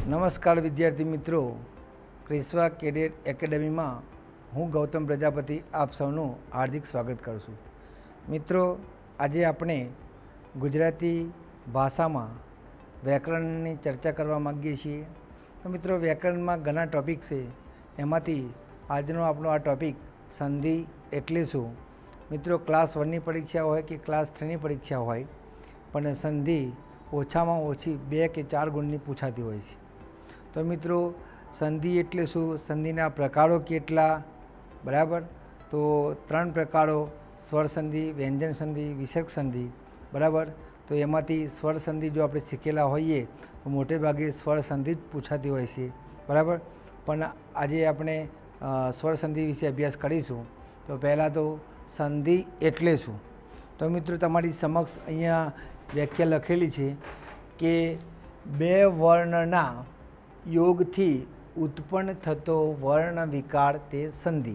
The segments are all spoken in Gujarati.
નમસ્કાર વિદ્યાર્થી મિત્રો, ક્રિસ્વા કેડેટ એકેડમીમાં હું ગૌતમ પ્રજાપતિ આપ સૌનું હાર્દિક સ્વાગત કરું છું. મિત્રો, આજે આપણે ગુજરાતી ભાષામાં વ્યાકરણની ચર્ચા કરવા માગીએ છીએ. તો મિત્રો, વ્યાકરણમાં ઘણા ટૉપિક છે, એમાંથી આજનો આપણો આ ટૉપિક સંધિ એટલે શું. મિત્રો, ક્લાસ 1ની પરીક્ષા હોય કે ક્લાસ 3ની પરીક્ષા હોય, પણ સંધિ ઓછામાં ઓછી 2 કે 4 ગુણની પૂછાતી હોય છે. તો મિત્રો, સંધિ એટલે શું, સંધિના પ્રકારો કેટલા, બરાબર? તો 3 પ્રકારો: સ્વર સંધિ, વ્યંજન સંધિ, વિસર્ગ સંધિ, બરાબર? તો એમાંથી સ્વર સંધિ જો આપણે શીખેલા હોઈએ તો મોટે ભાગે સ્વર સંધિ જ પૂછાતી હોય છે, બરાબર? પણ આજે આપણે સ્વર સંધિ વિશે અભ્યાસ કરીશું. તો પહેલાં તો સંધિ એટલે શું. તો મિત્રો, તમારી સમક્ષ અહીંયા વ્યાખ્યા લખેલી છે કે 2 વર્ણના યોગથી ઉત્પન્ન થતો વર્ણ વિકાર તે સંધિ.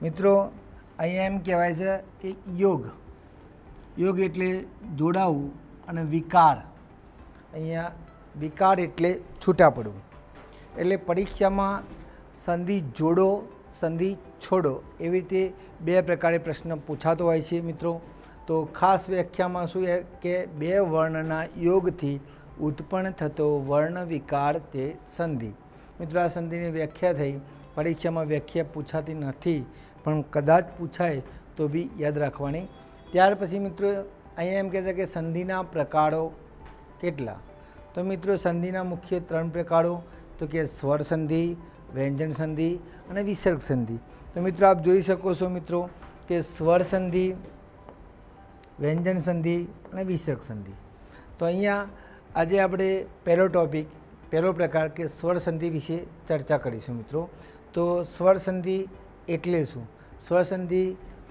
મિત્રો, અહીંયા એમ કહેવાય છે કે યોગ એટલે જોડાવું અને વિકાર, અહીંયા વિકાર એટલે છૂટા પડવું. એટલે પરીક્ષામાં સંધિ જોડો, સંધિ છોડો, એવી રીતે 2 પ્રકારે પ્રશ્ન પૂછાતો હોય છે. મિત્રો, તો ખાસ વ્યાખ્યામાં શું કે 2 વર્ણના યોગથી ઉત્પન્ન થતો વર્ણ વિકાર તે સંધિ. મિત્રો, આ સંધિની વ્યાખ્યા થઈ. પરીક્ષામાં વ્યાખ્યા પૂછાતી નથી, પણ કદાચ પૂછાય તો બી યાદ રાખવાની. ત્યાર પછી મિત્રો, અહીંયા એમ કહે છે કે સંધિના પ્રકારો કેટલા. તો મિત્રો, સંધિના મુખ્ય 3 પ્રકારો, તો કે સ્વર સંધિ, વ્યંજન સંધિ અને વિસર્ગ સંધિ. તો મિત્રો, આપ જોઈ શકો છો મિત્રો કે સ્વર સંધિ, વ્યંજન સંધિ અને વિસર્ગ સંધિ. તો અહીંયા આજે આપણે પહેલો પ્રકાર કે સ્વર સંધિ વિશે ચર્ચા કરીશું. મિત્રો, તો સ્વર સંધિ એટલે શું, સ્વર સંધિ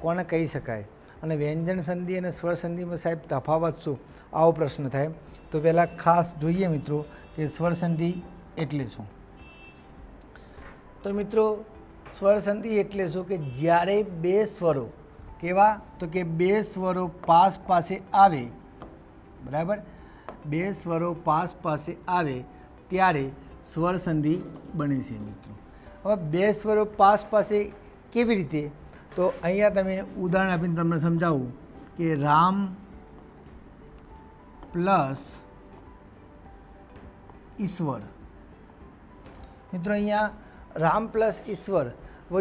કોને કહી શકાય, અને વ્યંજન સંધિ અને સ્વર સંધિમાં સાહેબ તફાવત શું, આવો પ્રશ્ન થાય. તો પહેલાં ખાસ જોઈએ મિત્રો કે સ્વર સંધિ એટલે શું. તો મિત્રો, સ્વર સંધિ એટલે શું કે જ્યારે 2 સ્વરો, કેવા તો કે 2 સ્વરો પાસે આવે, બરાબર? 2 સ્વરો પાસે આવે ત્યારે સ્વર સંધિ બને છે. મિત્રો, હવે 2 સ્વરો પાસે કેવી રીતે, તો અહીંયા તમે ઉદાહરણ આપીને તમને સમજાવું કે રામ પ્લસ ઈશ્વર. મિત્રો, અહીંયા રામ પ્લસ ઈશ્વર,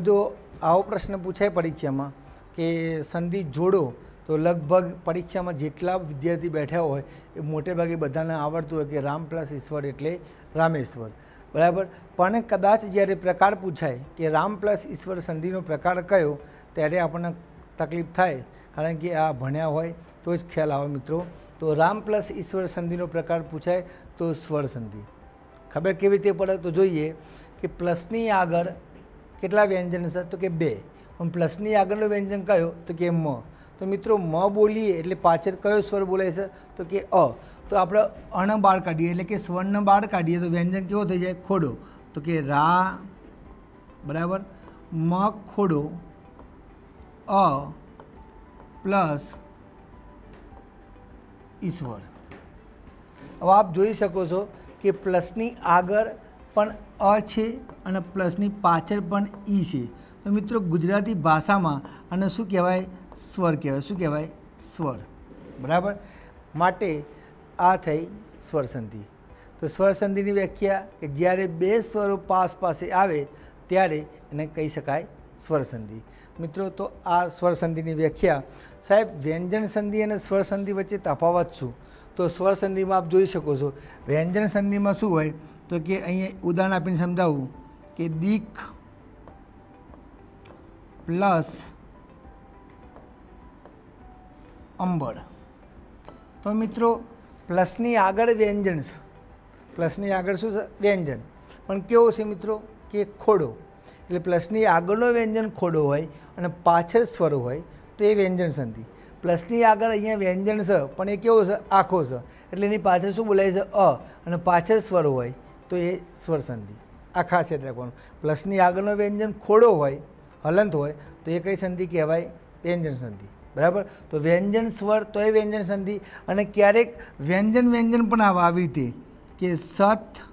જો આવો પ્રશ્ન પૂછાય પરીક્ષામાં કે સંધિ જોડો, તો લગભગ પરીક્ષામાં જેટલા વિદ્યાર્થી બેઠા હોય એ મોટે ભાગે બધાને આવડતું હોય કે રામ પ્લસ ઈશ્વર એટલે રામેશ્વર, બરાબર? પણ કદાચ જ્યારે પ્રકાર પૂછાય કે રામ પ્લસ ઈશ્વર સંધિનો પ્રકાર કયો, ત્યારે આપણને તકલીફ થાય, કારણ કે આ ભણ્યા હોય તો જ ખ્યાલ આવે. મિત્રો, તો રામ પ્લસ ઈશ્વર સંધિનો પ્રકાર પૂછાય તો સ્વર સંધિ. ખબર કેવી રીતે પડે, તો જોઈએ કે પ્લસની આગળ કેટલા વ્યંજન છે, તો કે 2. પણ પ્લસની આગળનો વ્યંજન કયો, તો કે મ. તો મિત્રો, મ બોલીએ એટલે પાછળ કયો સ્વર બોલાય છે, તો કે અ. તો આપણે અણ બહાર કાઢીએ એટલે કે સ્વરને બહાર કાઢીએ તો વ્યંજન કેવો થઈ જાય, ખોડો. તો કે રા, બરાબર, મ ખોડો અ પ્લસ ઈશ્વર. હવે આપ જોઈ શકો છો કે પ્લસની આગળ પણ અ છે અને પ્લસની પાછળ પણ ઈ છે. તો મિત્રો, ગુજરાતી ભાષામાં આને શું કહેવાય, સ્વર કહેવાય. શું કહેવાય, સ્વર, બરાબર? માટે આ થઈ સ્વર સંધિ. તો સ્વર સંધિની વ્યાખ્યા કે જ્યારે 2 સ્વરો પાસે આવે ત્યારે એને કહી શકાય સ્વર સંધિ. મિત્રો, તો આ સ્વર સંધિની વ્યાખ્યા. સાહેબ, વ્યંજન સંધિ અને સ્વર સંધિ વચ્ચે તફાવત શું, તો સ્વર સંધિમાં આપ જોઈ શકો છો, વ્યંજન સંધિમાં શું હોય, તો કે અહીંયા ઉદાહરણ આપીને સમજાવું કે દીક પ્લસ અંબળ. તો મિત્રો, પ્લસની આગળ વ્યંજન છે, પ્લસની આગળ શું છે, વ્યંજન, પણ કેવો છે મિત્રો કે ખોડો. એટલે પ્લસની આગળનો વ્યંજન ખોડો હોય અને પાછળ સ્વરો હોય તો એ વ્યંજન સંધિ. પ્લસની આગળ અહીંયા વ્યંજન છે પણ એ કેવો છે, આખો છે, એટલે એની પાછળ શું બોલાય છે, અ, અને પાછળ સ્વરો હોય તો એ સ્વર સંધિ. આ ખાસ યાદ રાખવાનું. પ્લસની આગળનો વ્યંજન ખોડો હોય, હલંત હોય, તો એ કઈ સંધિ કહેવાય, વ્યંજન સંધિ, બરાબર? તો વ્યંજન સ્વર તો એ વ્યંજન સંધિ. અને ક્યારેક વ્યંજન પણ આવે આવી રીતે કે સત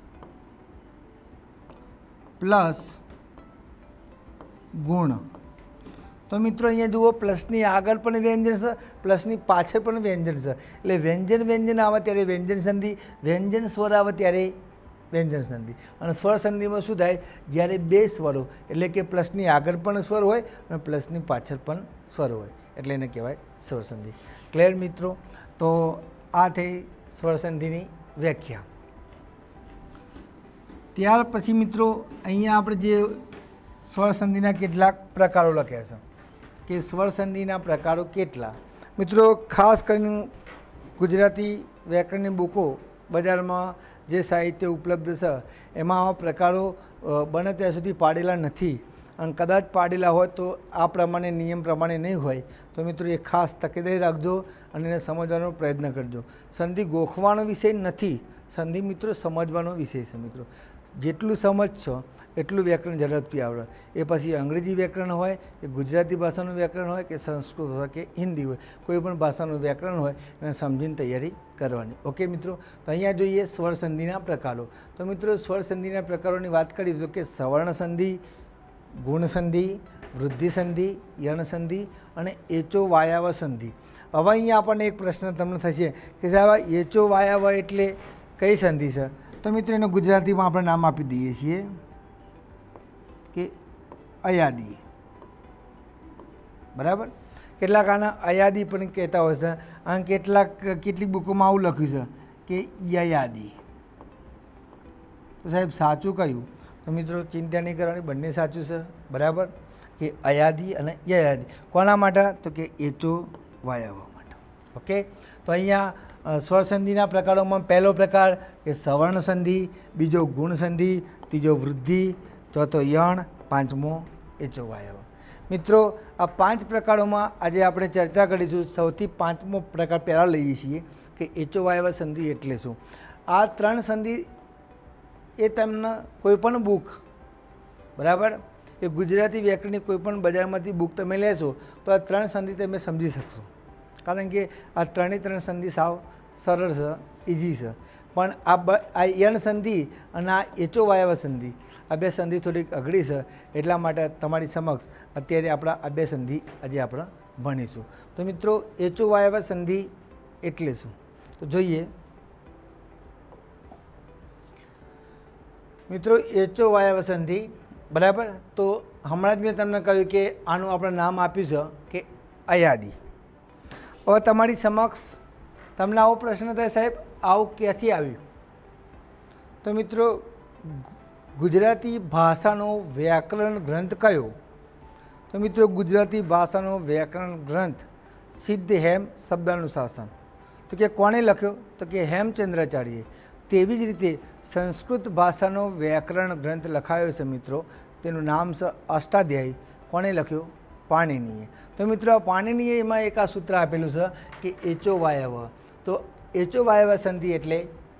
પ્લસ ગુણ। તો મિત્રો અહીંયા જુઓ પ્લસની આગળ પણ વ્યંજન છે, પ્લસની પાછળ પણ વ્યંજન છે, એટલે વ્યંજન આવે ત્યારે વ્યંજન સંધિ, વ્યંજન સ્વર આવે ત્યારે વ્યંજન સંધિ। અને સ્વર સંધિમાં શું થાય, જ્યારે બે સ્વરો એટલે કે પ્લસની આગળ પણ સ્વર હોય અને પ્લસની પાછળ પણ સ્વર હોય એટલે એને કહેવાય સ્વર સંધિ। ક્લિયર મિત્રો? તો આ થઈ સ્વર સંધિની વ્યાખ્યા। ત્યાર પછી મિત્રો અહીંયા આપણે જે સ્વર સંધિના કેટલાક પ્રકારો લખ્યા છે કે સ્વર સંધિના પ્રકારો કેટલા। મિત્રો ખાસ કરીને ગુજરાતી વ્યાકરણની બુકો બજારમાં જે સાહિત્ય ઉપલબ્ધ છે એમાં આવા પ્રકારો બને ત્યાં સુધી પાડેલા નથી, અને કદાચ પાડેલા હોય તો આ પ્રમાણે નિયમ પ્રમાણે નહીં હોય, તો મિત્રો એ ખાસ તકેદારી રાખજો અને એને સમજવાનો પ્રયત્ન કરજો। સંધિ ગોખવાનો વિષય નથી, સંધિ મિત્રો સમજવાનો વિષય છે। મિત્રો જેટલું સમજશો એટલું વ્યાકરણ ઝડપથી આવડે। એ પછી અંગ્રેજી વ્યાકરણ હોય કે ગુજરાતી ભાષાનું વ્યાકરણ હોય કે સંસ્કૃત હોય કે હિન્દી હોય, કોઈ પણ ભાષાનું વ્યાકરણ હોય એને સમજીને તૈયારી કરવાની। ઓકે મિત્રો, તો અહીંયા જોઈએ સ્વર સંધિના પ્રકારો। તો મિત્રો સ્વર સંધિના પ્રકારોની વાત કરીએ તો કે સવર્ણ સંધિ, ગુણ સંધિ, વૃદ્ધિ સંધિ, યણ સંધિ અને એચો વાયાવ સંધિ। હવે અહીંયા આપણને એક પ્રશ્ન તમને થશે કે સાહેબ એચો વાયાવ એટલે કઈ સંધિ છે? તો મિત્રો એનું ગુજરાતીમાં આપણે નામ આપી દઈએ છીએ કે અયાદી, બરાબર? કેટલાક આના અયાદી પણ કહેતા હોય છે, અને કેટલીક બુકોમાં આવું લખ્યું છે કે યયાદી। તો સાહેબ સાચું કયું? તો મિત્રો ચિંતા નહીં કરવાની, બંને સાચું છે, બરાબર? કે અયાદી અને યયાદી કોના માટે? તો કે એચો વાયાવ માટે। ઓકે, તો અહીંયા સ્વર સંધિના પ્રકારોમાં પહેલો પ્રકાર કે સવર્ણ સંધિ, બીજો ગુણ સંધિ, ત્રીજો વૃદ્ધિ, ચોથો યણ, પાંચમો એચો વાયાવ। મિત્રો આ 5 પ્રકારોમાં આજે આપણે ચર્ચા કરીશું। સૌથી 5મો પ્રકાર પહેલાં લઈએ છીએ કે એચો વાયાવ સંધિ એટલે શું। આ 3 સંધિ એ તમને કોઈપણ બુક, બરાબર, એ ગુજરાતી વ્યાકરણની કોઈપણ બજારમાંથી બુક તમે લેશો તો આ 3 સંધિ તમે સમજી શકશો, કારણ કે આ 3 સંધિ સાવ સરળ છે, ઇઝી છે। પણ આ યણ સંધિ અને આ એચો વાયાવ સંધિ, આ 2 સંધિ થોડીક અઘરી છે, એટલા માટે તમારી સમક્ષ અત્યારે આપણા આ 2 સંધિ આજે આપણે ભણીશું। તો મિત્રો એચો વાયાવ સંધિ એટલે શું તો જોઈએ। મિત્રો એચો વાયાવ સંધિ, બરાબર, તો હમણાં જ મેં તમને કહ્યું કે આનું આપણે નામ આપ્યું છે કે અયાદી। હવે તમારી સમક્ષ તમને આવો પ્રશ્ન થાય, સાહેબ આવું ક્યાંથી આવ્યું? તો મિત્રો ગુજરાતી ભાષાનો વ્યાકરણ ગ્રંથ કયો? તો મિત્રો ગુજરાતી ભાષાનો વ્યાકરણ ગ્રંથ સિદ્ધ હેમ શબ્દાનુશાસન। તો કે કોણે લખ્યો? તો કે હેમચંદ્રાચાર્યે। તેવી જ રીતે સંસ્કૃત ભાષાનો વ્યાકરણ ગ્રંથ લખાયો છે મિત્રો, તેનું નામ છે અષ્ટાધ્યાયી। કોણે લખ્યો? પાણિનીએ। તો મિત્રો પાણિનીએ એમાં એક આ સૂત્ર આપેલું છે કે એચો વાયાવ। તો એચો વાયાવ સંધિ એટલે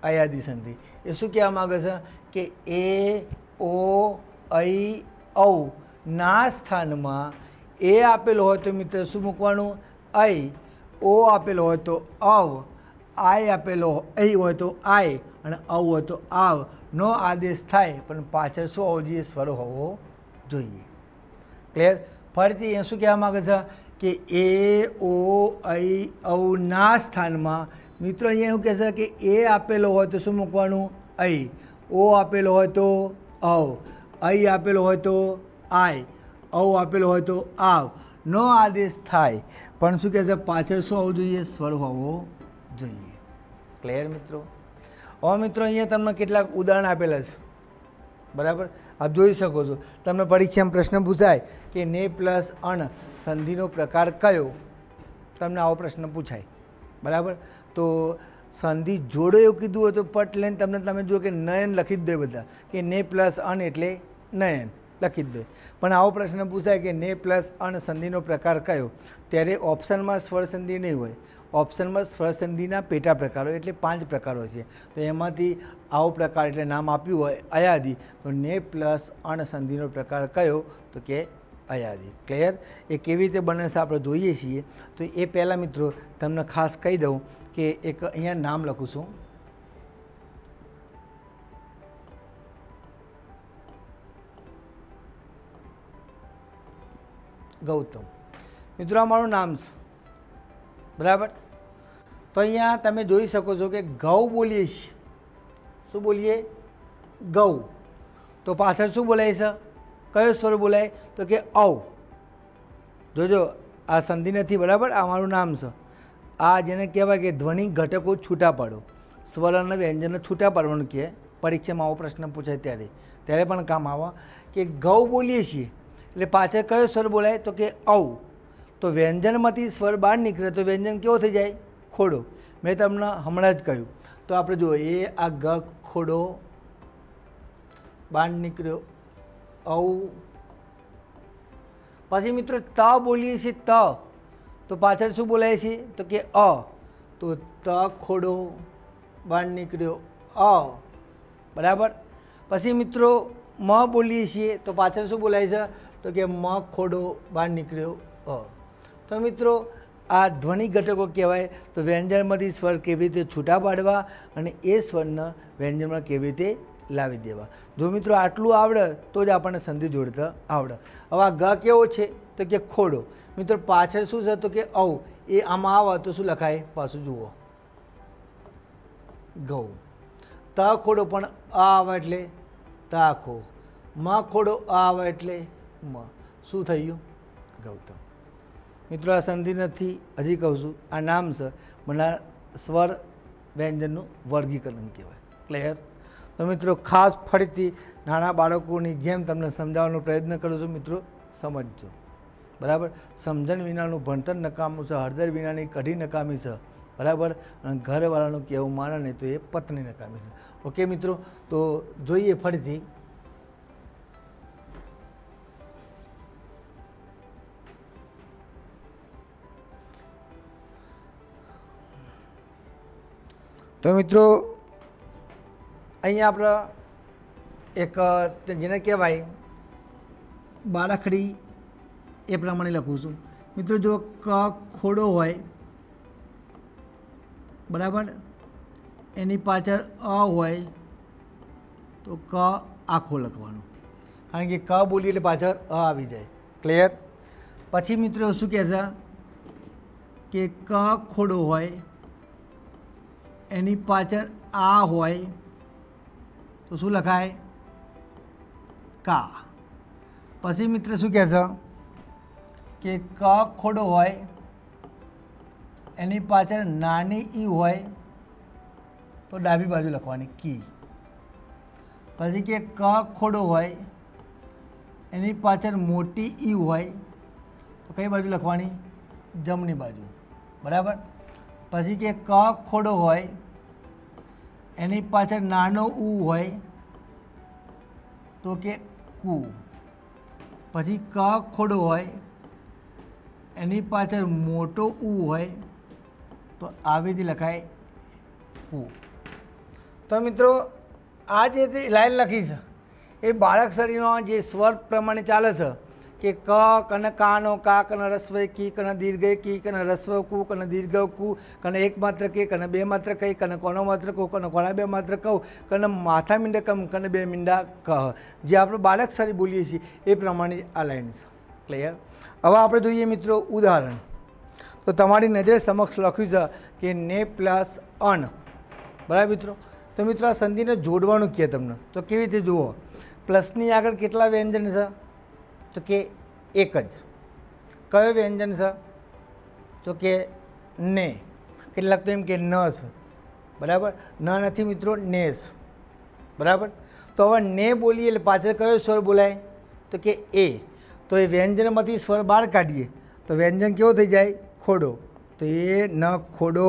અયાદી સંધિ। એ શું કહેવા માગે છે કે એ, ઓ, ઐ, ઔ ના સ્થાનમાં એ આપેલો હોય તો મિત્રો શું મૂકવાનું? ઐ। ઓ આપેલો હોય તો અવ, આય આપેલો ઐ હોય તો આય, અને ઔ હોય તો આવ નો આદેશ થાય, પણ પાછળ શું હોવો જોઈએ? સ્વર હોવો જોઈએ। ક્લિયર? ફરીથી એ શું કહેવા માગે છે કે એ, ઓ, ઐ, ઔ ના સ્થાનમાં મિત્રો અહીંયા એવું કહે છે કે એ આપેલો હોય તો શું મૂકવાનું? ઐ। ઓ આપેલો હોય તો ઔ, ઐ આપેલો હોય તો આય, ઔ આપેલો હોય તો આવ નો આદેશ થાય, પણ શું કહે છે? પાછળ શું હોવું જોઈએ? સ્વર હોવો જોઈએ। ક્લિયર મિત્રો? હવે મિત્રો અહીંયા તમને કેટલાક ઉદાહરણ આપેલા છે, બરાબર, આપ જોઈ શકો છો। તમને પરીક્ષામાં પ્રશ્ન પૂછાય કે ને પ્લસ અણ સંધિનો પ્રકાર કયો? તમને આવો પ્રશ્ન પૂછાય, બરાબર। તો સંધિ જોડો એવું કીધું હોય તો પટ લઈને તમે જુઓ કે નયન લખી જ દે બધા, કે ને પ્લસ અણ એટલે નયન લખી જ દે। પણ આવો પ્રશ્ન પૂછાય કે ને પ્લસ અણ સંધિનો પ્રકાર કયો? ત્યારે ઓપ્શનમાં સ્વર સંધિ નહીં હોય, ઓપ્શનમાં સ્વર સંધિના પેટા પ્રકારો એટલે 5 પ્રકારો છે। તો એમાંથી આવો પ્રકાર એટલે નામ આપ્યું હોય અયાદી, તો ને પ્લસ અણ સંધિનો પ્રકાર કયો? તો કે અયાદી। ક્લિયર? એ કેવી રીતે બને છે આપણે જોઈએ છીએ। તો એ પહેલાં મિત્રો તમને ખાસ કહી દઉં કે એક અહીંયા નામ લખું છું, ગૌતમ. મિત્રો આ મારું નામ છે, બરાબર. તો અહીંયા તમે જોઈ શકો છો કે ગૌ બોલીએ છીએ. શું બોલીએ? ગૌ. તો પાછળ શું બોલાય છે? કયો સ્વર બોલાય? તો કે ઔ. જોજો આ સંધિ નથી, બરાબર. આ મારું નામ છે. આ જેને કહેવાય કે ધ્વનિ ઘટકો છૂટા પાડો, સ્વર અને વ્યંજનને છૂટા પાડવાનું કહે. પરીક્ષામાં આવો પ્રશ્ન પૂછાય ત્યારે પણ કામ આવે કે ગૌ બોલીએ છીએ એટલે પાછળ કયો સ્વર બોલાય? તો કે ઔ. તો વ્યંજનમાંથી સ્વર બહાર નીકળે તો વ્યંજન કેવો થઈ જાય? ખોડો. મેં તમને હમણાં જ કહ્યું. તો આપણે જુઓ, એ આ ગ ખોડો બહાર નીકળ્યો, ઔ. પછી મિત્રો ત બોલીએ છીએ, ત. તો પાછળ શું બોલાય છે? તો કે અ. તો ત ખોડો બહાર નીકળ્યો, અ. બરાબર. પછી મિત્રો મ બોલીએ છીએ તો પાછળ શું બોલાય છે? તો કે મ ખોડો બહાર નીકળ્યો, અ. તો મિત્રો આ ધ્વનિ ઘટકો કહેવાય. તો વ્યંજનમાંથી સ્વર કેવી રીતે છૂટા પાડવા અને એ સ્વરને વ્યંજનમાં કેવી રીતે લાવી દેવા. જો મિત્રો આટલું આવડે તો જ આપણને સંધિ જોડતા આવડે. હવે આ ગ કેવો છે? તો કે ખોડો. મિત્રો પાછળ શું છે? તો કે ઔ. એ આમાં આવે તો શું લખાય? પાછું જુઓ, ગૌ. ત ખોડો પણ આ આવે એટલે તાખો. મ ખોડો આ આવે એટલે મ. શું થયું? ગૌતમ. મિત્રો આ સંધિ નથી, હજી કહું છું. આ નામ છે, મને સ્વર વ્યંજનનું વર્ગીકરણ કહેવાય. ક્લિયર? તો મિત્રો ખાસ ફરીથી નાના બાળકોની જેમ તમને સમજાવવાનો પ્રયત્ન કરું છું. મિત્રો સમજજો, બરાબર. સમજણ વિનાનું ભણતર નકામું છે, હળદર વિનાની કઢી નકામી છે, બરાબર. અને ઘરવાળાનું કહેવું માને નહીં તો એ પત્ની નકામી છે. ઓકે મિત્રો, તો જોઈએ ફરીથી. તો મિત્રો અહીંયા આપણે એક જેને કહેવાય બારાખડી એ પ્રમાણે લખું છું. મિત્રો જો ક ખોડો હોય, બરાબર, એની પાછળ અ હોય તો ક આખો લખવાનો, કારણ કે ક બોલી એટલે પાછળ અ આવી જાય. ક્લિયર? પછી મિત્રો શું કહે છે કે ક ખોડો હોય એની પાછળ આ હોય તો શું લખાય? કા. પછી મિત્ર શું કહે છે કે ક ખોડો હોય એની પાછળ નાની ઈ હોય તો ડાબી બાજુ લખવાની કી. પછી કે ક ખોડો હોય એની પાછળ મોટી ઈ હોય તો કઈ બાજુ લખવાની? જમણી બાજુ, બરાબર. પછી કે ક ખોડો હોય એની પાછળ નાનો ઉ હોય તો કે કુ. પછી ક ખોડો હોય એની પાછળ મોટો ઉ હોય તો આવી રીતે લખાય કુ. તો મિત્રો આ જે લાઈન લખી છે એ બાળાક્ષરીનો જે સ્વર પ્રમાણે ચાલે છે કે ક કન કાનો, કા કન રસ્વ કી, કન દીર્ઘ કી, કન રસ્વ કુ, કન દીર્ઘ કુ, કન એક માત્ર કે, કન બે માત્ર કઈ, કન કોનો માત્ર કહું, કન કોણા બે માત્ર કહું, કન માથા મીંડા કમ, કન બે મીંડા કહ. જે આપણે બાળાક્ષરી બોલીએ છીએ એ પ્રમાણે આ લાઈન છે. ક્લિયર? હવે આપણે જોઈએ મિત્રો ઉદાહરણ. તો તમારી નજરે સમક્ષ લખ્યું છે કે ને પ્લસ અન, બરાબર મિત્રો. તો મિત્રો આ સંધિને જોડવાનું કહે તમને. તો કેવી રીતે જુઓ? પ્લસની આગળ કેટલા વ્યંજન છે? તો કે એક જ. કયો વ્યંજન છે? તો કે ને. કેટલાક તો એમ કે ન છે, બરાબર. ન નથી મિત્રો, ને છે, બરાબર. તો હવે ને બોલીએ એટલે પાછળ કયો સ્વર બોલાય? તો કે એ. તો એ વ્યંજનમાંથી સ્વર બહાર કાઢીએ તો વ્યંજન કેવો થઈ જાય? ખોડો. તો એ ન ખોડો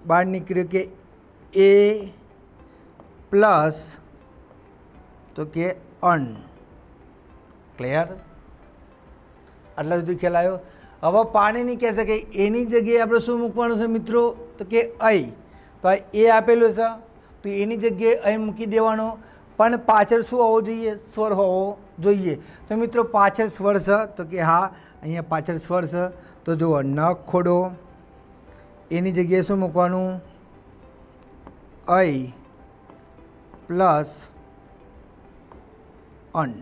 બહાર નીકળ્યો કે એ પ્લસ તો કે અન. ક્લિયર? આટલા સુધી ખ્યાલ આવ્યો? હવે પાણીની કહેશે કે એની જગ્યાએ આપણે શું મૂકવાનું છે મિત્રો? તો કે અઈ. તો એ આપેલું છે તો એની જગ્યાએ અહીં મૂકી દેવાનો. પણ પાછળ શું હોવો જોઈએ? સ્વર હોવો જોઈએ. તો મિત્રો પાછળ સ્વર છે તો કે હા, અહીંયા પાછળ સ્વર છે. તો જુઓ, ન ખોડો એની જગ્યાએ શું મૂકવાનું? અઈ પ્લસ અન.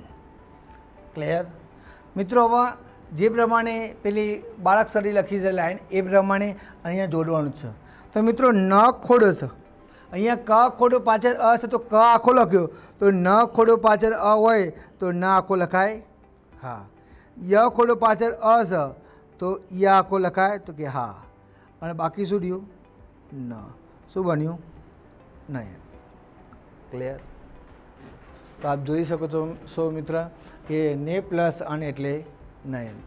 ક્લિયર? મિત્રો હવે જે પ્રમાણે પેલી બાળાક્ષરી લખી છે લાઈન એ પ્રમાણે અહીંયા જોડવાનું છે. તો મિત્રો ન ખોડો છે, અહીંયા ક ખોડો પાછળ અ છે તો ક આખો લખ્યો, તો ન ખોડો પાછળ અ હોય તો ન આખો લખાય. હા, ય ખોડો પાછળ અ છે તો ય આખો લખાય, તો કે હા. અને બાકી શું રહ્યું? ન. શું બન્યું? નહીં. ક્લિયર? તો આપ જોઈ શકો છો મિત્ર કે ને પ્લસ અન એટલે નયન.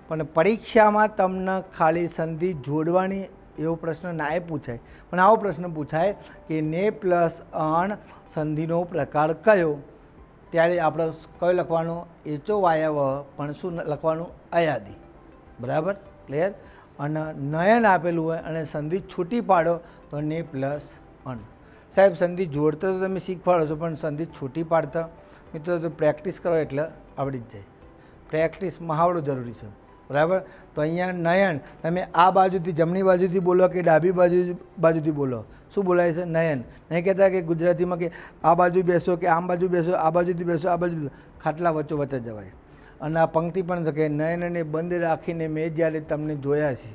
પણ પરીક્ષામાં તમને ખાલી સંધિ જોડવાની એવો પ્રશ્ન ના પૂછાય, પણ આવો પ્રશ્ન પૂછાય કે ને પ્લસ અણ સંધિનો પ્રકાર કયો, ત્યારે આપણે કયો લખવાનો? એચો વાયવ, પણ શું લખવાનું? અયાદી. બરાબર? ક્લિયર? અને નયન આપેલું હોય અને સંધિ છૂટી પાડો તો ને પ્લસ અણ. સાહેબ સંધિ જોડતા તો તમે શીખવાડો છો, પણ સંધિ છૂટી પાડતા મિત્રો તો પ્રેક્ટિસ કરો એટલે આવડી જ જાય. પ્રેક્ટિસ મહાવડો જરૂરી છે. બરાબર? તો અહીંયા નયન તમે આ બાજુથી જમણી બાજુથી બોલો કે ડાબી બાજુથી બોલો, શું બોલાય છે? નયન. નહીં કહેતા કે ગુજરાતીમાં કે આ બાજુ બેસો કે આમ બાજુ બેસો, આ બાજુથી બેસો, આ બાજુ બેસો, ખાટલા વચ્ચે જવાય. અને આ પંક્તિ પણ છે કે નયનને બંધ રાખીને મેં જ્યારે તમને જોયા છે.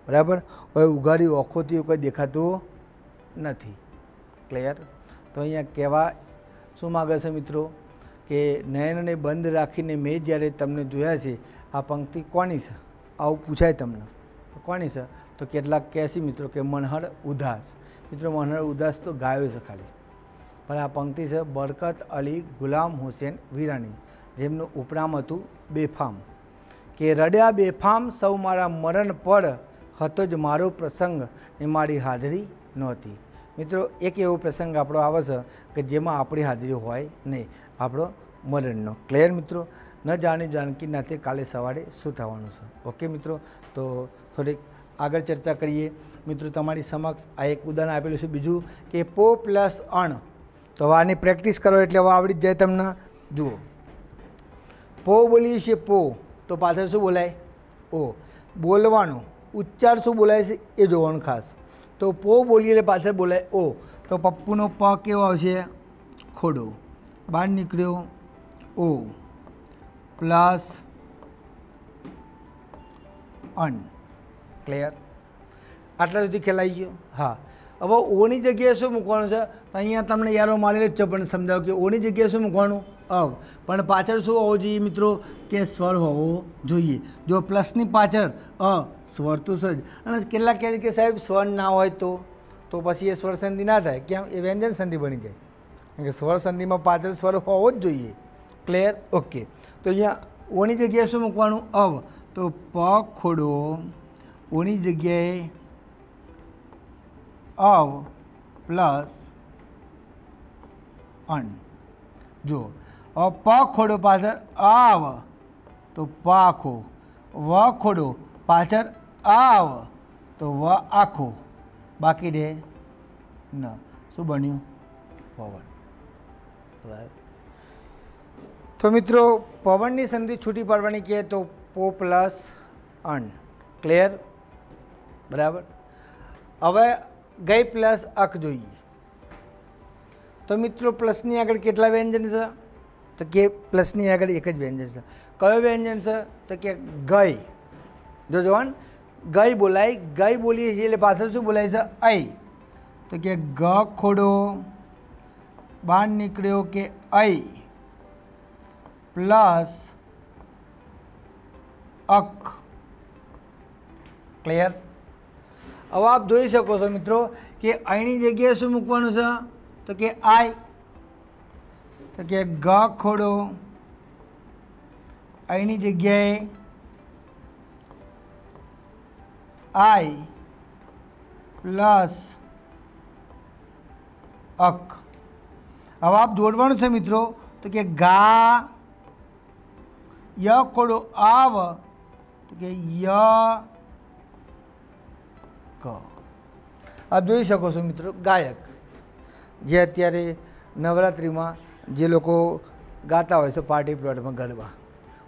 બરાબર? હવે ઉઘાડી ઓખોથી કોઈ દેખાતું નથી. ક્લિયર? તો અહીંયા કહેવા શું માગે છે મિત્રો કે નયનને બંધ રાખીને મેં જ્યારે તમને જોયા છે, આ પંક્તિ કોની છે? આવું પૂછાય તમને તો કોની છે? તો કેટલાક કહેશે મિત્રો કે મનહર ઉદાસ. મિત્રો મનહર ઉદાસ તો ગાયો છે ખાલી, પણ આ પંક્તિ છે બરકત અલી ગુલામ હુસેન વિરાણી, જેમનું ઉપનામ હતું બેફામ. કે રડ્યા બેફામ સૌ મારા મરણ પર, હતો જ મારો પ્રસંગ ને મારી હાજરી નહોતી. મિત્રો એક એવો પ્રસંગ આપણો આવે છે કે જેમાં આપણી હાજરી હોય નહીં, આપણો મરણનો. ક્લિયર મિત્રો? ન જાણી જાનકી નાતે કાલે સવારે શું થવાનું છે. ઓકે મિત્રો, તો થોડીક આગળ ચર્ચા કરીએ. મિત્રો તમારી સમક્ષ આ એક ઉદાહરણ આપેલું છે. બીજું કે પો પ્લસ અણ, તો હવે આની પ્રેક્ટિસ કરો એટલે હવે આવડી જ જાય તમને. જુઓ, પો બોલીએ છીએ પો, તો પાછળ શું બોલાય? ઓ. બોલવાનું ઉચ્ચાર શું બોલાય છે એ જોવાનું ખાસ. તો પો બોલીએ એટલે પાછળ બોલાય ઓ. તો પપ્પુનો પ કેવો આવશે? ખોડો. બહાર નીકળ્યો ઓ પ્લસ અન. ક્લિયર? આટલા સુધી ખેલાઈ ગયો? હા. હવે ઓની જગ્યાએ શું મૂકવાનું છે? અહીંયા તમને યારો મારેલો જ છે, પણ સમજાવો કે ઓની જગ્યાએ શું મૂકવાનું? અવ. પણ પાછળ શું હોવો જોઈએ મિત્રો? કે સ્વર હોવો જોઈએ. જો પ્લસની પાછળ અ, સ્વર તો સજ. અને કેટલાક કહે છે કે સાહેબ સ્વર ના હોય તો પછી એ સ્વર સંધિ ના થાય. કેમ? એ વ્યંજન સંધિ બની જાય. કારણ કે સ્વર સંધિમાં પાછળ સ્વર હોવો જ જોઈએ. ક્લિયર? ઓકે. તો અહીંયા ઓની જગ્યાએ શું મૂકવાનું? અવ. તો પ ખોડો ઓની જગ્યાએ અવ પ્લસ અન. જો પ ખોડો પાછળ આવ તો પ આખો, વ ખોડો પાછળ આવ તો વ આખો, બાકી રહે ન. શું બન્યું? પવન. તો મિત્રો પવનની સંધિ છૂટી પાડવાની કહે તો પો પ્લસ અન. ક્લિયર? બરાબર? હવે ગઈ પ્લસ અક જોઈએ. તો મિત્રો પ્લસની આગળ કેટલા વ્યંજન છે? તો કે પ્લસની આગળ એક જ વ્યંજન છે. કયો વ્યંજન છે? તો કે ગઈ. જો જોવાન ગઈ બોલાય, ગઈ બોલીએ છીએ એટલે પાછળ શું બોલાય છે? અઈ. તો કે ગ ખોડો બહાર નીકળ્યો કે અઈ પ્લસ અક. ક્લિયર? હવે આપ જોઈ શકો છો મિત્રો કે અહીંની જગ્યાએ શું મૂકવાનું છે? તો કે આઈ. તો કે ગ ખોડો અહીંની જગ્યાએ આઈ પ્લસ અક. હવે આપ જોડવાનું છે મિત્રો. તો કે ગા ય ખોડો આવ તો કે ય ક. આપ જોઈ શકો છો મિત્રો ગાયક જે અત્યારે નવરાત્રિમાં જે લોકો ગાતા હોય છે પાર્ટી પ્લોટમાં ગરબા,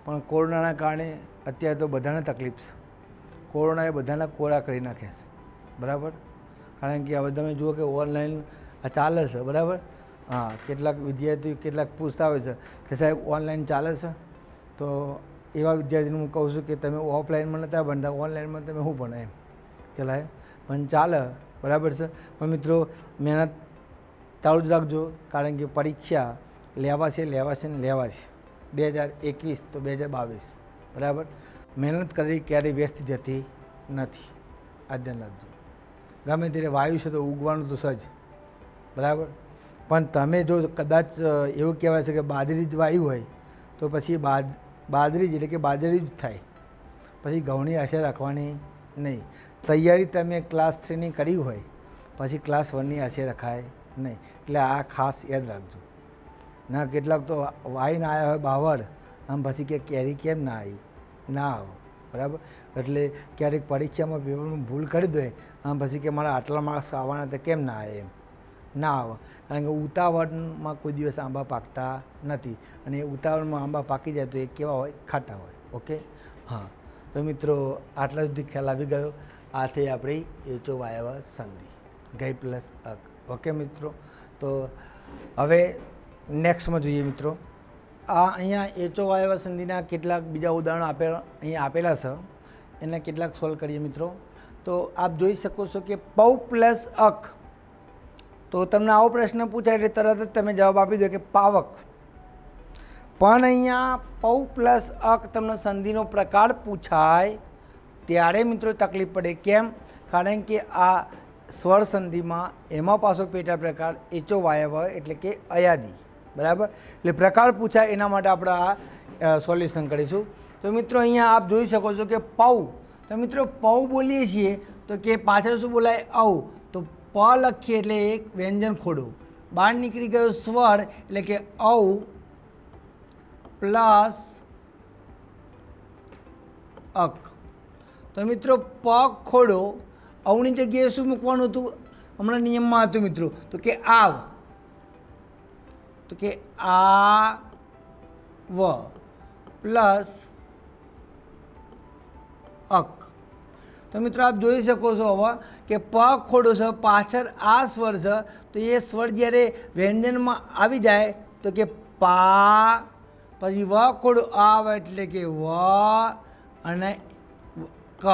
પણ કોરોનાના કારણે અત્યારે તો બધાને તકલીફ છે. કોરોનાએ બધાના કોરા કરી નાખ્યા છે. બરાબર? કારણ કે હવે તમે જુઓ કે ઓનલાઈન આ ચાલે છે. બરાબર? હા, કેટલાક વિદ્યાર્થીઓ કેટલાક પૂછતા હોય છે કે સાહેબ ઓનલાઈન ચાલે છે તો એવા વિદ્યાર્થીને હું કહું છું કે તમે ઓફલાઈનમાં નહોતા ભણતા, ઓનલાઈનમાં તમે શું ભણો એમ ચલાય પણ ચાલે, બરાબર છે. પણ મિત્રો મહેનત ચાલુ જ રાખજો, કારણ કે પરીક્ષા લેવા છે ને લેવા છે. 2021 તો 2022, બરાબર. મહેનત કરી ક્યારેય વ્યસ્ત જતી નથી, આ ધ્યાન રાખજો. ગમે ત્યારે વાયુ છે તો ઉગવાનું તો સજ, બરાબર. પણ તમે જો કદાચ એવું કહેવાય છે કે બાજરી જ વાયુ હોય તો પછી બાજરી જ એટલે કે બાજરી જ થાય, પછી ઘઉંની આશા રાખવાની નહીં. તૈયારી તમે ક્લાસ 3ની કરી હોય પછી ક્લાસ 1ની આશા રખાય નહીં. એટલે આ ખાસ યાદ રાખજો. ના કેટલાક તો વાઈને આવ્યા હોય બાવળ, આમ પછી કે કેરી કેમ ના આવી, ના આવો, બરાબર. એટલે ક્યારેક પરીક્ષામાં પેપરમાં ભૂલ કરી દો, આમ પછી કે મારા આટલા માર્ક્સ આવવાના તો કેમ ના આવે, એમ ના આવે. કારણ કે ઉતાવળમાં કોઈ દિવસ આંબા પાકતા નથી, અને ઉતાવળમાં આંબા પાકી જાય તો એ કેવા હોય, ખાટા હોય. ઓકે, હા. તો મિત્રો આટલા સુધી ખ્યાલ આવી ગયો. આ થઈ આપણી એચો વાયવા સંધિ, ગઈ પ્લસ અક. ઓકે મિત્રો, તો હવે નેક્સ્ટમાં જોઈએ મિત્રો. આ અહીંયા એચો વાયવા સંધિના કેટલાક બીજા ઉદાહરણો અહીંયા આપેલા છે, એના કેટલાક સોલ્વ કરીએ મિત્રો. તો આપ જોઈ શકો છો કે પૌ પ્લસ અક, તો તમને આવો પ્રશ્ન પૂછાય એટલે તરત જ તમે જવાબ આપી દો કે પાવક. પણ અહીંયા પૌ પ્લસ અક તમને સંધિનો પ્રકાર પૂછાય ત્યારે મિત્રો તકલીફ પડે. કેમ? કારણ કે આ સ્વર સંધિમાં એમાં પાછો પેટા પ્રકાર એચો વાયવ હોય, એટલે કે અયાદી, બરાબર. એટલે પ્રકાર પૂછાય એના માટે આપણે આ સોલ્યુશન કરીશું. તો મિત્રો અહીંયા આપ જોઈ શકો છો કે પૌ, તો મિત્રો પૌ બોલીએ છીએ તો કે પાછળ શું બોલાય, ઔ. તો પ લખીએ એટલે એક વ્યંજન ખોડું, બહાર નીકળી ગયો સ્વર એટલે કે ઔ પ્લસ અક. તો મિત્રો પ ખોડો, ઔની જગ્યાએ શું મૂકવાનું હતું, હમણાં નિયમમાં હતું મિત્રો, તો કે આવ, તો કે આ વ પ્લસ અક. તો મિત્રો આપ જોઈ શકો છો હવે કે પ ખોડો છે, પાછળ આ સ્વર છે, તો એ સ્વર જ્યારે વ્યંજનમાં આવી જાય તો કે પા, પછી વ ખોડો આવે એટલે કે વ અને ક,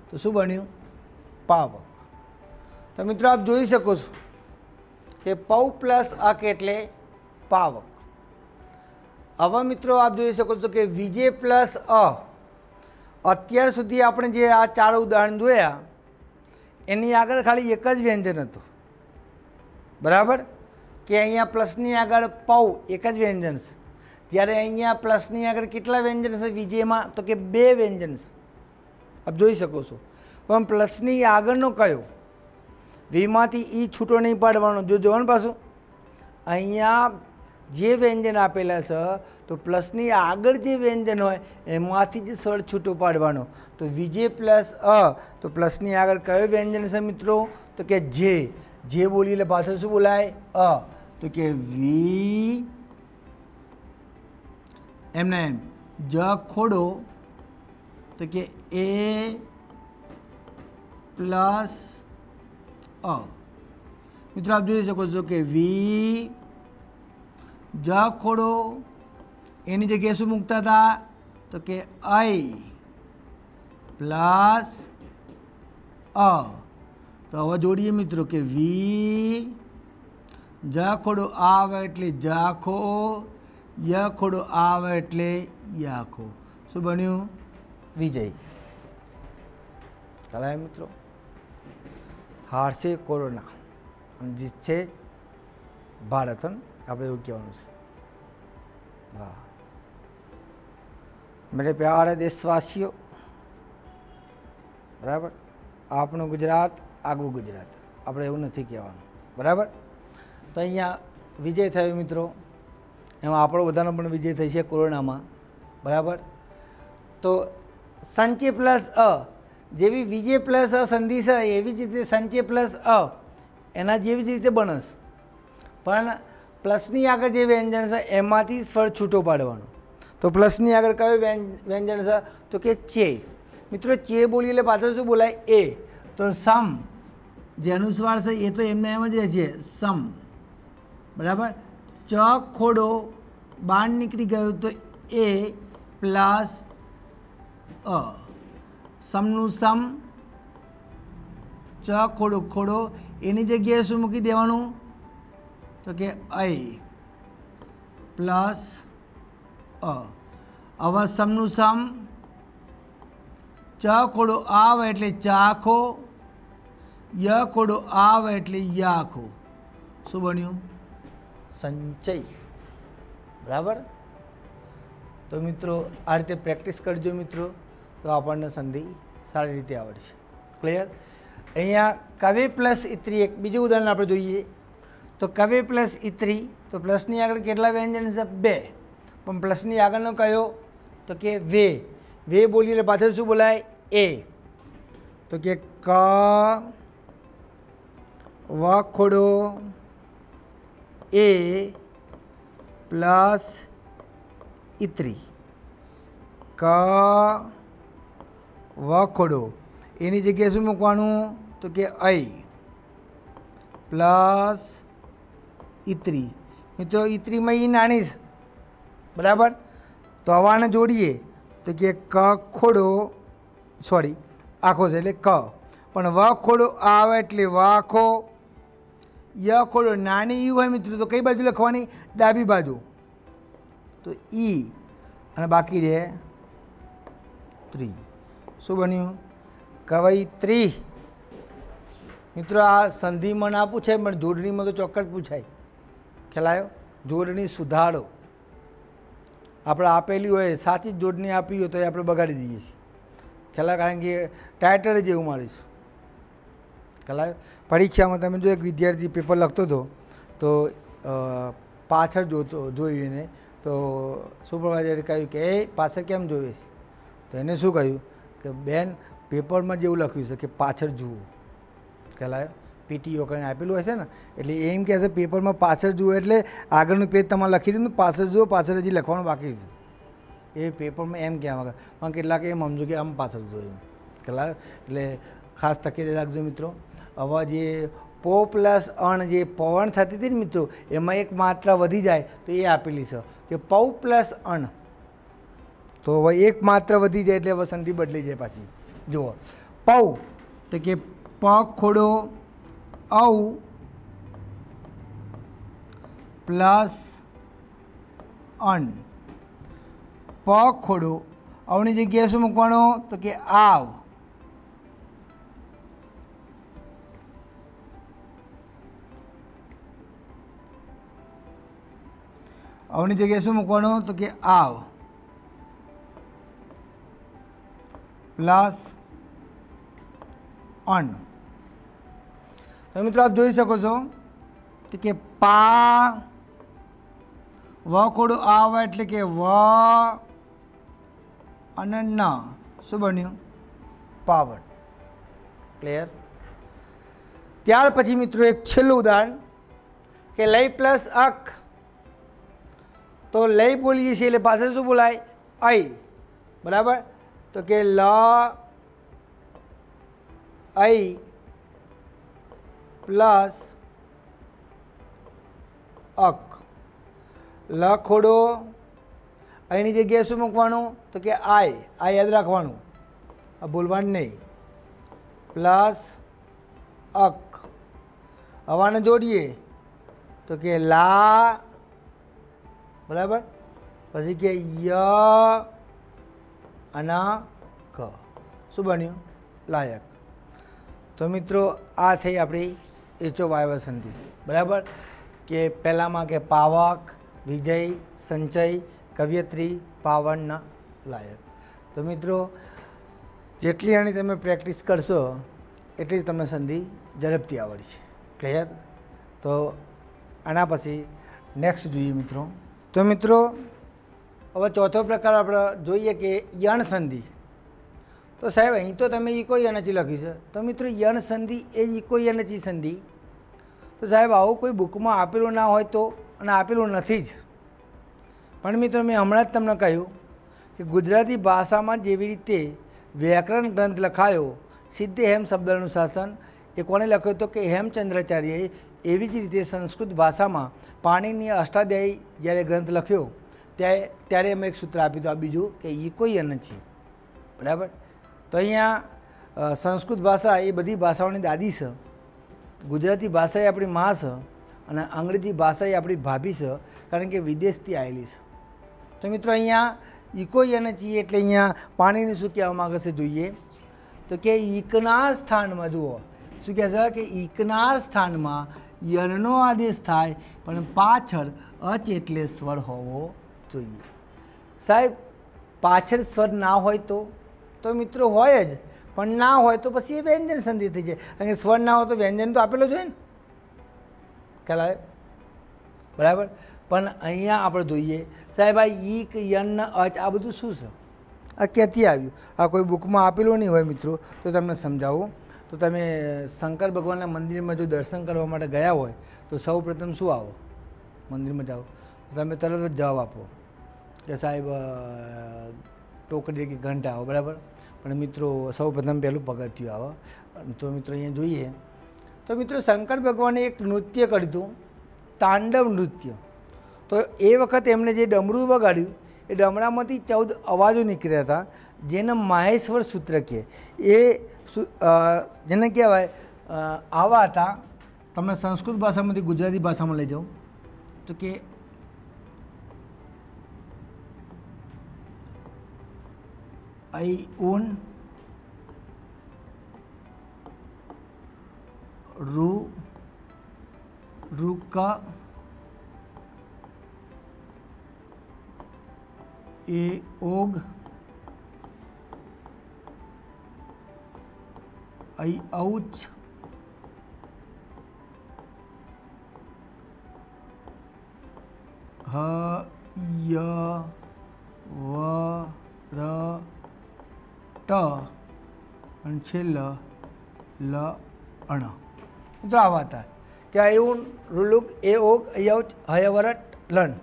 તો શું બન્યું, પાવક. તો મિત્રો આપ જોઈ શકો છો કે પૌ પ્લસ અક એટલે પાવક. હવે મિત્રો આપ જોઈ શકો છો કે વિજય પ્લસ અ. અત્યાર સુધી આપણે જે આ 4 ઉદાહરણ જોયા એની આગળ ખાલી એક જ વ્યંજન હતું, બરાબર. કે અહીંયા પ્લસની આગળ પૌ એક જ વ્યંજન છે, જ્યારે અહીંયા પ્લસની આગળ કેટલા વ્યંજન છે વિજયમાં, તો કે 2 વ્યંજન છે. આપ જોઈ શકો છો. પણ પ્લસની આગળનો કયો, વીમાંથી ઈ છૂટો નહીં પાડવાનો. જો જોવાનું પાછું અહીંયા જે વ્યંજન આપેલા છે તો પ્લસની આગળ જે વ્યંજન હોય એમાંથી જ સ્વર છૂટો પાડવાનો. તો વિજય પ્લસ અ, તો પ્લસની આગળ કયો વ્યંજન છે મિત્રો, તો કે જે બોલી એટલે પાછળ શું બોલાય, અ. તો કે વી એમને જ ખોડો, તો કે એ પ્લસ અ. મિત્રો આપ જોઈ શકો છો કે વી જ ખોડો, એની જગ્યાએ શું મૂકતા હતા, તો કે આઈ પ્લસ અ. તો હવે જોડીએ મિત્રો કે વી જ ખોડો આવે એટલે જાખો, ય ખોડો આવે એટલે યાખો. શું બન્યું, વિજય. કલાય મિત્રો, હારશે કોરોના અને જીતશે ભારત, આપણે એવું કહેવાનું છે. હા, मेरे प्यारे देशवासियों, બરાબર. આપણું ગુજરાત આગવું ગુજરાત, આપણે એવું નથી કહેવાનું, બરાબર. તો અહીંયા વિજય થયો મિત્રો, એમાં આપણો બધાનો પણ વિજય થઈ છે કોરોનામાં, બરાબર. તો સંચય પ્લસ અ, જેવી વિજય પ્લસ અ સંધિ છે એવી જ રીતે સંચય પ્લસ અ એના જેવી જ રીતે બનશે, પણ પ્લસની આગળ જે વ્યંજન છે એમાંથી સ્વર છૂટો પાડવાનો. તો પ્લસની આગળ કયો વ્યંજન છે, તો કે ચે. મિત્રો ચે બોલીએ એટલે પાછળ શું બોલાય, એ. તો સમ જે અનુસ્વાર છે એ તો એમને એમ જ રહે છે, સમ, બરાબર. ચ ખોડો બહાર નીકળી ગયો તો એ, પ્લસ અ, સમનું સમ, ચ ખોડો ખોડો, એની જગ્યાએ શું મૂકી દેવાનું તો કે અય પ્લસ અ. હવે સમનું સમ, ચ ખોડો આવે એટલે ચાખો, ય ખોડો આવે એટલે યાખો. શું બન્યું? સંચય. બરાબર. તો મિત્રો આ રીતે પ્રેક્ટિસ કરજો મિત્રો, તો આપણને સંધિ સારી રીતે આવડશે. ક્લિયર? અહીંયા કવે પ્લસ ઇત્રી એક બીજું ઉદાહરણ આપણે જોઈએ. તો કવે પ્લસ ઇત્રી, તો પ્લસની આગળ કેટલા વ્યંજન છે? 2. પણ પ્લસની આગળનો કયો તો કે વે. વે બોલીએ એટલે પાછળ શું બોલાય? એ. તો કે ક વ ખોડો એ પ્લસ ઇત્રી. ક વ ખોડો, એની જગ્યાએ શું મૂકવાનું તો કે અય પ્લસ ઇત્રી. મિત્રો ઇત્રીમાં ઈ નાની છે. બરાબર. તો હવાને જોડીએ તો કે ક ખોડો, સોરી આખો છે એટલે ક, પણ વ ખોડો આવે એટલે વાખો, ય ખોડો નાની ઈ હોય મિત્રો તો કઈ બાજુ લખવાની? ડાબી બાજુ. તો ઈ અને બાકી રહે ત્રી. શું બન્યું? કવયિત્રી. મિત્રો આ સંધિમાં ના પૂછાય પણ જોડણીમાં તો ચોક્કસ પૂછાય. ખ્યાલ આવ્યો? જોડણી સુધારો. આપણે આપેલી હોય સાચી જ જોડણી આપી હોય તો એ આપણે બગાડી દઈએ છીએ. ખ્યાલ આવે? કારણ કે ટાઇટર જેવું મારીશું. ખ્યાલ આવ્યો? પરીક્ષામાં તમે જો એક વિદ્યાર્થી પેપર લખતો હતો તો પાછળ જોઈને તો સુપરવાઇઝરે કહ્યું કે એ પાછળ કેમ જોઈએ છે? તો એને શું કહ્યું કે બેન પેપરમાં જેવું લખ્યું છે કે પાછળ જુઓ. ખ્યાલ આવ્યો? પીટીઓ કરીને આપેલું હશે ને એટલે એમ કહે છે પેપરમાં પાછળ જુઓ એટલે આગળનું પેજ તમારે લખી દીધું પાછળ જુઓ, પાછળ હજી લખવાનું બાકી છે. એ પેપરમાં એમ કહેવા માંગે પણ કેટલાક એમ સમજો કે આમ પાછળ જોયું. ખ્યાલ આવ્યો? એટલે ખાસ તકેદારી રાખજો મિત્રો. હવે જે પો પ્લસ અણ જે પવન થતી હતી ને મિત્રો એમાં એક માત્રા વધી જાય તો એ આપેલી છે કે પૌ પ્લસ અણ. તો હવે એક માત્રા વધી જાય એટલે હવે સંધિ બદલી જાય પાછી. જુઓ પૌ તો કે પ ખોડો ઔ પ્લસ અન. પ ખોડો ઔની જગ્યાએ શું મૂકવાનો તો કે આવ. ઔની જગ્યાએ શું મૂકવાનું તો કે આવ પ્લસ અન. તો મિત્રો આપ જોઈ શકો છો કે પા વ ખોડો આવે એટલે કે વ અને ન. શું બન્યું? પાવન. ક્લિયર? ત્યાર પછી મિત્રો એક છેલ્લું ઉદાહરણ કે લય પ્લસ અક. તો લય બોલીએ છીએ એટલે પાછળ શું બોલાય? અય. બરાબર. તો કે લ અય પ્લસ અક. લ ખોડો અહીંની જગ્યાએ શું મૂકવાનું તો કે આય. આ યાદ રાખવાનું, આ ભૂલવાનું નહીં. પ્લસ અક. હવાને જોડીએ તો કે લા. બરાબર. પછી કે ય અને ક. શું બન્યું? લાયક. તો મિત્રો આ થઈ આપણી એચો વાયવા સંધિ. બરાબર. કે પહેલાંમાં કે પાવક, વિજય, સંચય, કવયત્રી, પાવન, લાયક. તો મિત્રો જેટલી આની તમે પ્રેક્ટિસ કરશો એટલી જ તમને સંધિ ઝડપથી આવડશે. ક્લિયર? તો આના પછી નેક્સ્ટ જોઈએ મિત્રો. તો મિત્રો હવે ચોથો પ્રકાર આપણે જોઈએ કે યણ સંધિ. તો સાહેબ અહીં તો તમે ઇકો યણચી લખ્યું છે તો મિત્રો યણ સંધિ એ ઇકો યણચી સંધિ. તો સાહેબ આવું કોઈ બુકમાં આપેલું ના હોય તો, અને આપેલું નથી જ. પણ મિત્રો મેં હમણાં જ તમને કહ્યું કે ગુજરાતી ભાષામાં જેવી રીતે વ્યાકરણ ગ્રંથ લખાયો સિદ્ધે હેમ શબ્દનું શાસન એ કોણે લખ્યો હતો કે હેમચંદ્રાચાર્યએ. એવી જ રીતે સંસ્કૃત ભાષામાં પાણીની અષ્ટાધ્યાયી જ્યારે ગ્રંથ લખ્યો ત્યારે એમ એક સૂત્ર આપ્યું હતું આ બીજું કે ઈકો યન છે, બરાબર. તો અહીંયા સંસ્કૃત ભાષા એ બધી ભાષાઓની દાદી છે, ગુજરાતી ભાષા એ આપણી મા છે અને અંગ્રેજી ભાષા એ આપણી ભાભી છે, કારણ કે વિદેશથી આવેલી છે. તો મિત્રો અહીંયા ઈકો યન છીએ એટલે અહીંયા પાણીને શું કહેવા માગે છે જોઈએ તો કે ઈકના સ્થાનમાં જુઓ શું કહે છે કે ઈકના સ્થાનમાં યનનો આદેશ થાય પણ પાછળ અચ એટલે સ્વર હોવો જોઈએ. સાહેબ પાછળ સ્વર ના હોય તો મિત્રો હોય જ, પણ ના હોય તો પછી એ વ્યંજન સંધિ થઈ જાય. અને સ્વર ના હોય તો વ્યંજન તો આપેલો જોઈએ ને, ખ્યાલ આવે, બરાબર. પણ અહીંયા આપણે જોઈએ સાહેબ આ ઈક યન અચ આ બધું શું છે, આ ક્યાંથી આવ્યું, આ કોઈ બુકમાં આપેલું નહીં હોય મિત્રો તો તમને સમજાવું. તો તમે શંકર ભગવાનના મંદિરમાં જો દર્શન કરવા માટે ગયા હોય તો સૌ પ્રથમ શું આવો, મંદિરમાં જાઓ તમે તરત જ જવાબ આપો કે સાહેબ ટોકરી કે ઘંટા આવો, બરાબર. પણ મિત્રો સૌ પ્રથમ પહેલું પગથિયું આવે. તો મિત્રો અહીંયા જોઈએ તો મિત્રો શંકર ભગવાને એક નૃત્ય કર્યું હતું, તાંડવ નૃત્ય. તો એ વખતે એમણે જે ડમરું વગાડ્યું એ ડમરામાંથી 14 અવાજો નીકળ્યા હતા, જેને માહેશ્વર સૂત્ર કહે. એ જેને કહેવાય આવા હતા. તમે સંસ્કૃત ભાષામાંથી ગુજરાતી ભાષામાં લઈ જાઓ તો કે આઈ ઓન રૂકા એ ઓગ આઈ આઉચ હ ય વ ર ટ અને છેલ્લે લ અણ. મિત્રો આવા હતા કે એવું રૂલુક એ ઓગ અયૌચ હયવરટ લણ.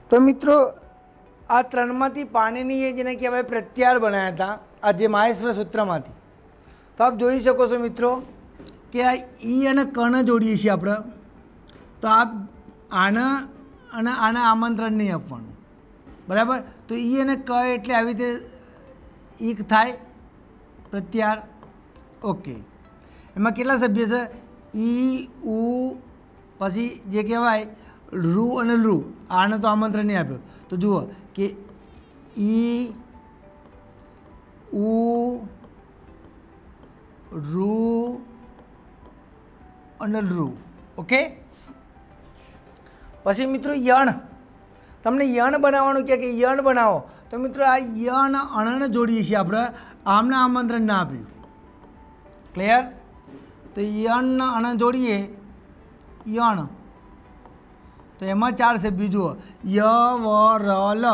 તો મિત્રો આ ત્રણમાંથી પાણીની એ જેને કહેવાય પ્રત્યાર બનાવ્યા હતા આ જે માહેશ્વર સૂત્રમાંથી. તો આપ જોઈ શકો છો મિત્રો કે આ ઈ અને કણ જોડીએ છીએ આપણે. તો આપ આના અને આના આમંત્રણ નહીં આપવાનું, બરાબર. તો ઈ અને ક એટલે આવી રીતે ઈક થાય પ્રત્યાર. ઓકે, એમાં કેટલા સભ્ય છે ઈ ઉ પછી જે કહેવાય રૂ અને લૃ. આને તો આમંત્રણ નહીં આપ્યું. તો જુઓ કે ઈ ઉ રૂ અને લૃ. ઓકે. પછી મિત્રો યણ, તમને યણ બનાવવાનું કહે કે યણ બનાવો. તો મિત્રો આ યણ અણને જોડીએ છીએ આપણે, આમને આમંત્રણ ના આપ્યું. ક્લિયર? તો યણ અણ જોડીએ યણ. તો એમાં 4 સભ્યો જુઓ ય વ ર લ.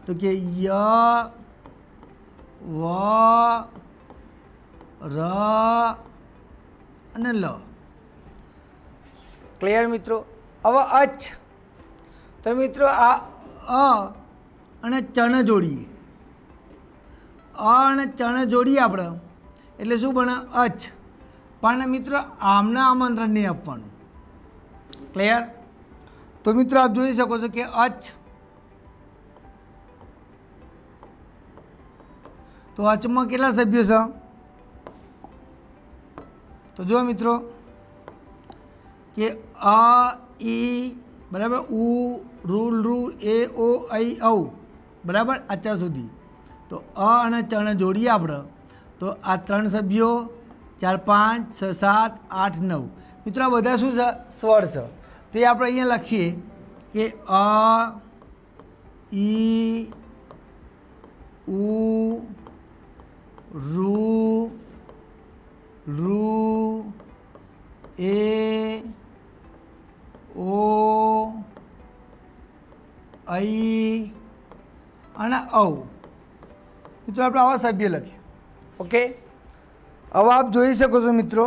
તો કે ય વ ર અને લ. ક્લિયર મિત્રો? હવે અચ. તો મિત્રો આ અ અને ચણ જોડીએ, અ અને ચણ જોડીએ આપણે એટલે શું બને અચ. પણ મિત્રો આમને આમંત્રણ નહીં આપવાનું. ક્લિયર? તો મિત્રો આપ જોઈ શકો છો કે અચ. તો અચમાં કેટલા સભ્યો છે? તો જો મિત્રો કે અ ઈ બરાબર, ઉ રૂ લૃ એ ઓ ઐ ઔ બરાબર, આચા સુધી. તો અ અને ચણ જોડીએ આપણે તો આ 3 સભ્યો 4 5 6 7 8 9. મિત્રો આ બધા શું છે? સ્વર છે. તો એ આપણે અહીંયા લખીએ કે અ ઈ ઉ રૂ લૃ એ ઓ ઐ અને ઔ. મિત્રો આપણે આવા સભ્ય લખીએ. ઓકે. હવે આપ જોઈ શકો છો મિત્રો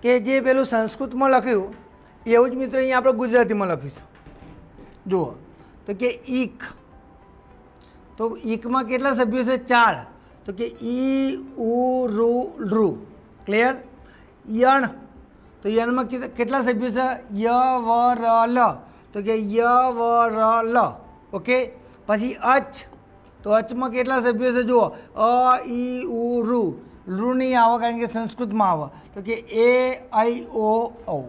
કે જે પેલું સંસ્કૃતમાં લખ્યું એવું જ મિત્રો અહીંયા આપણે ગુજરાતીમાં લખીશું. જુઓ તો કે ઈક. તો ઈકમાં કેટલા સભ્યો છે? 4. તો કે ઈ ઉ રૂ લૃ. ક્લિયર? યણ. તો યણમાં કેટલા સભ્યો છે? ય વ ર લ. તો કે ય વ ર લ. ઓકે, પછી અચ, તો અચમાં કેટલા સભ્યો છે જુઓ, અ ઈ ઉ રૂ. રૂ નહીં આવે કારણ કે સંસ્કૃતમાં આવે, તો કે એ આઈ ઓ ઔ.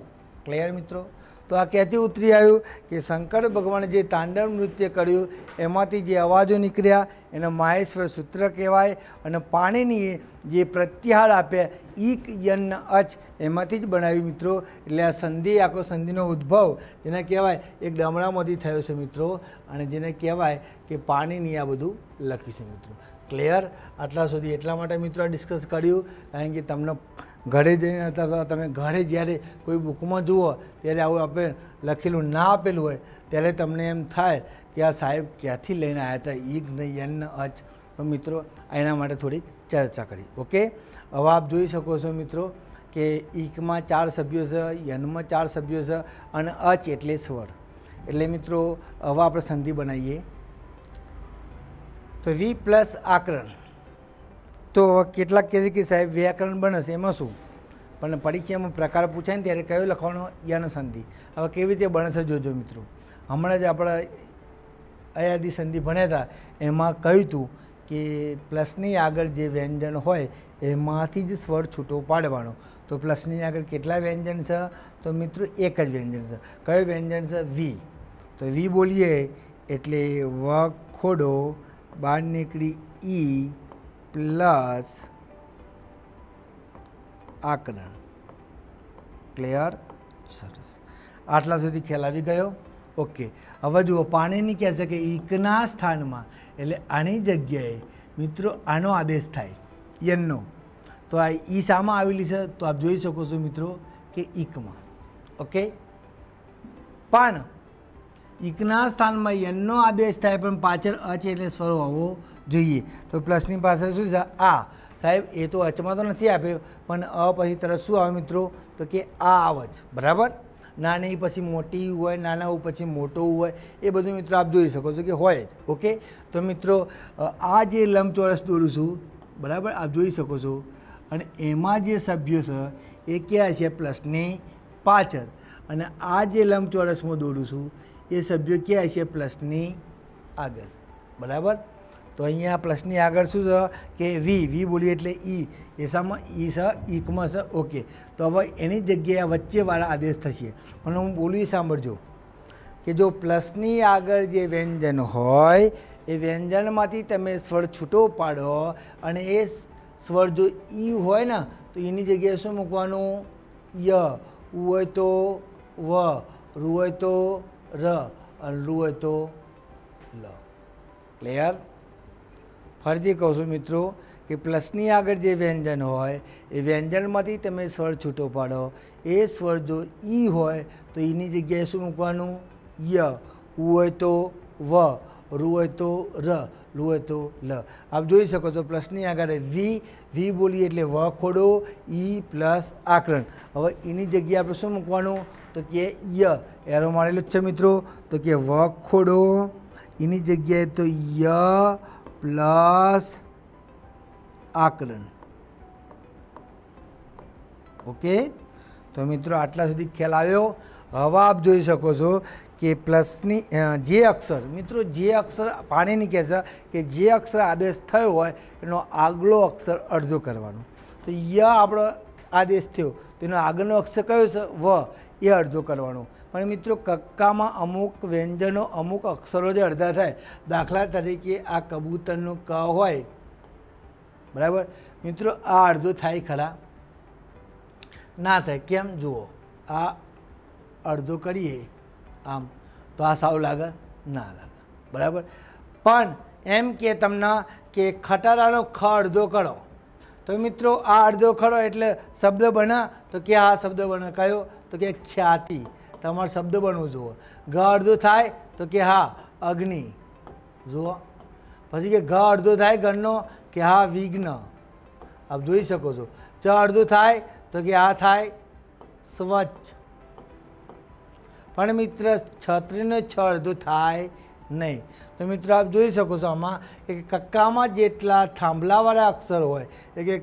ક્લિયર મિત્રો? તો આ ક્યાંથી ઉતરી આવ્યું કે શંકર ભગવાને જે તાંડવ નૃત્ય કર્યું એમાંથી જે અવાજો નીકળ્યા એને માહેશ્વર સૂત્ર કહેવાય. અને પાણીની જે પ્રત્યાહાર આપ્યા ઈક યન અચ એમાંથી જ બનાવ્યું મિત્રો. એટલે આ સંધિ, આખો સંધિનો ઉદ્ભવ જેને કહેવાય એક ડમરામાંથી થયો છે મિત્રો, અને જેને કહેવાય કે પાણીની આ બધું લખ્યું છે મિત્રો. ક્લિયર? આટલા સુધી એટલા માટે મિત્રો આ ડિસ્કસ કર્યું કારણ કે તમને ઘરે જઈને અથવા તમે ઘરે જ્યારે કોઈ બુકમાં જુઓ ત્યારે આવું આપણે લખેલું ના આપેલું હોય ત્યારે તમને એમ થાય કે આ સાહેબ ક્યાંથી લઈને આવ્યા હતા ઈગ ને યન ને અચ. તો મિત્રો એના માટે થોડીક ચર્ચા કરી. ઓકે, હવે આપ જોઈ શકો છો મિત્રો કે ઈકમાં 4 સભ્યો છે, યનમાં 4 સભ્યો છે અને અચ એટલે સ્વર. એટલે મિત્રો હવે આપણે સંધિ બનાવીએ. તો વી પ્લસ આકરણ, તો કેટલાક કહે છે કે સાહેબ વ્યાકરણ બને છે એમાં શું, પણ પરીક્ષામાં પ્રકાર પૂછાય ને ત્યારે કયો લખવાનો, યન સંધિ. હવે કેવી રીતે બને છે જોજો મિત્રો. હમણાં જ આપણે અયાદી સંધિ ભણ્યા હતા એમાં કહ્યું હતું કે પ્લસની આગળ જે વ્યંજન હોય એમાંથી જ સ્વર છૂટો પાડવાનો. તો પ્લસની આગળ કેટલા વ્યંજન છે? તો મિત્રો એક જ વ્યંજન છે. કયો વ્યંજન છે? વી. તો વી બોલીએ એટલે વખોડો, બહાર નીકળી ઈ પ્લસ આકરણ. ક્લિયર? સરસ, આટલા સુધી ખ્યાલ આવી ગયો. ઓકે, હવે જુઓ પાણીની કહે છે કે ઈકના સ્થાનમાં, એટલે આની જગ્યાએ મિત્રો આનો આદેશ થાય યનનો. તો આ ઈ શામાં આવેલી છે? તો આપ જોઈ શકો છો મિત્રો કે ઈકમાં. ઓકે, પણ ઈકના સ્થાનમાં યનનો આદેશ થાય પણ પાછળ અચ એટલે સ્વર હોવો જોઈએ. તો પ્લસની પાછળ શું છે? આ. સાહેબ એ તો અચમાં તો નથી આપ્યો પણ અ પછી તરત શું આવે મિત્રો? તો કે આ આવે જ. બરાબર? નાની પછી મોટી હોય, નાના પછી મોટું હોય, એ બધું મિત્રો આપ જોઈ શકો છો કે હોય જ. ઓકે, તો મિત્રો આ જે લંબચોરસ દોરું છું, બરાબર, આપ જોઈ શકો છો, અને એમાં જે સભ્યો છે એ ક્યાં છે? પ્લસની પાછળ. અને આ જે લંબચોરસમાં દોરું છું એ સભ્યો ક્યાં છે? પ્લસની આગળ. બરાબર? તો અહીંયા પ્લસની આગળ શું છે કે વી. વી બોલીએ એટલે ઈ. એ શામાં? ઈ છે, ઈકમાં છે. ઓકે, તો હવે એની જગ્યાએ વચ્ચેવાળા આદેશ થશે. પણ હું બોલું એ સાંભળજો કે જો પ્લસની આગળ જે વ્યંજન હોય એ વ્યંજનમાંથી તમે સ્વર છૂટો પાડો અને એ સ્વર જો ઈ હોય ને તો એની જગ્યાએ શું મૂકવાનું? ય. ઉ હોય તો વ, રૂ હોય તો ર, અને રૂ હોય તો લ. ક્લિયર? ફરીથી કહું છું મિત્રો કે પ્લસની આગળ જે વ્યંજન હોય એ વ્યંજનમાંથી તમે સ્વર છૂટો પાડો, એ સ્વર જો ઈ હોય તો એની જગ્યાએ શું મૂકવાનું? ય. ઉ હોય તો વ, રૂ હોય તો ર, લુ હોય તો લ. આપ જોઈ શકો છો પ્લસની આગળ વી. વી બોલીએ એટલે વ ખોડો, ઈ પ્લસ આકરણ. હવે એની જગ્યાએ આપણે શું મૂકવાનું? તો કે ય. એરો મારેલો જ છે મિત્રો. તો કે વ ખોડો, એની જગ્યાએ તો ય પ્લસ આકરણ. ઓકે, તો મિત્રો આટલા સુધી ખ્યાલ આવ્યો. હવે આપ જોઈ શકો છો કે પ્લસની જે અક્ષર, મિત્રો જે અક્ષર પાણીની કહે છે કે જે અક્ષર આદેશ થયો હોય એનો આગલો અક્ષર અડધો કરવાનો. તો ય આપણો આદેશ થયો તો એનો આગળનો અક્ષર કયો છે? વ. એ અડધો કરવાનો. પણ મિત્રો કક્કામાં અમુક વ્યંજનો, અમુક અક્ષરો જે અડધા થાય, દાખલા તરીકે આ કબૂતરનું ક હોય, બરાબર મિત્રો, આ અડધો થાય ખરા? ના થાય. કેમ? જુઓ, આ અડધો કરીએ આમ તો આ સાવ લાગે? ના લાગે. બરાબર? પણ એમ કે તમને કે ખટારાનો ખ અડધો કરો તો મિત્રો આ અડધો ખરો એટલે શબ્દ બના? તો કે આ શબ્દ બને. કયો? તો કે ખ્યાતિ. તમારે શબ્દ બનવું જુઓ. ગ અડધો થાય તો કે હા અગ્નિ. જુઓ, પછી કે ઘ અડધો થાય ગણનો કે હા વિઘ્ન. આપ જોઈ શકો છો. ચ અડધો થાય તો કે આ થાય સ્વચ્છ. પણ મિત્ર છત્રીનો છ અડધો થાય નહીં. તો મિત્રો આપ જોઈ શકો છો આમાં કે કક્કામાં જેટલા થાંભલાવાળા અક્ષર હોય, એટલે કે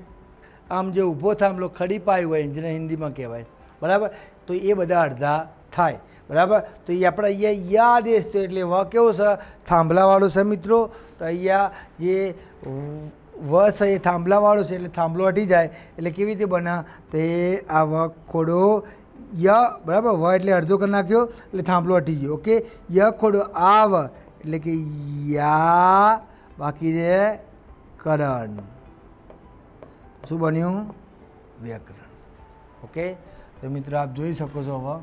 આમ જે ઊભો થાંભલો ખડી પાય હોય જેને હિન્દીમાં કહેવાય, બરાબર, તો એ બધા અડધા થાય. बराबर। तो ये अपने अँ य आदेश थयो एटले व केवो छे थांभलावाळो छे मित्रों। तो अँ जे व छे ए थांभलावाळो छे एटले थांभलो हटी जाए एटले केवी रीते बने तो ए आ व खोडो य बराबर व एटले अर्धो कर नाख्यो एटले थांभलो हटी गयो। ओके य खोडो आ व एटले के या बाकी रे करण शुं बन्युं व्याकरण। ओके तो मित्रों आप जोई शको छो हवे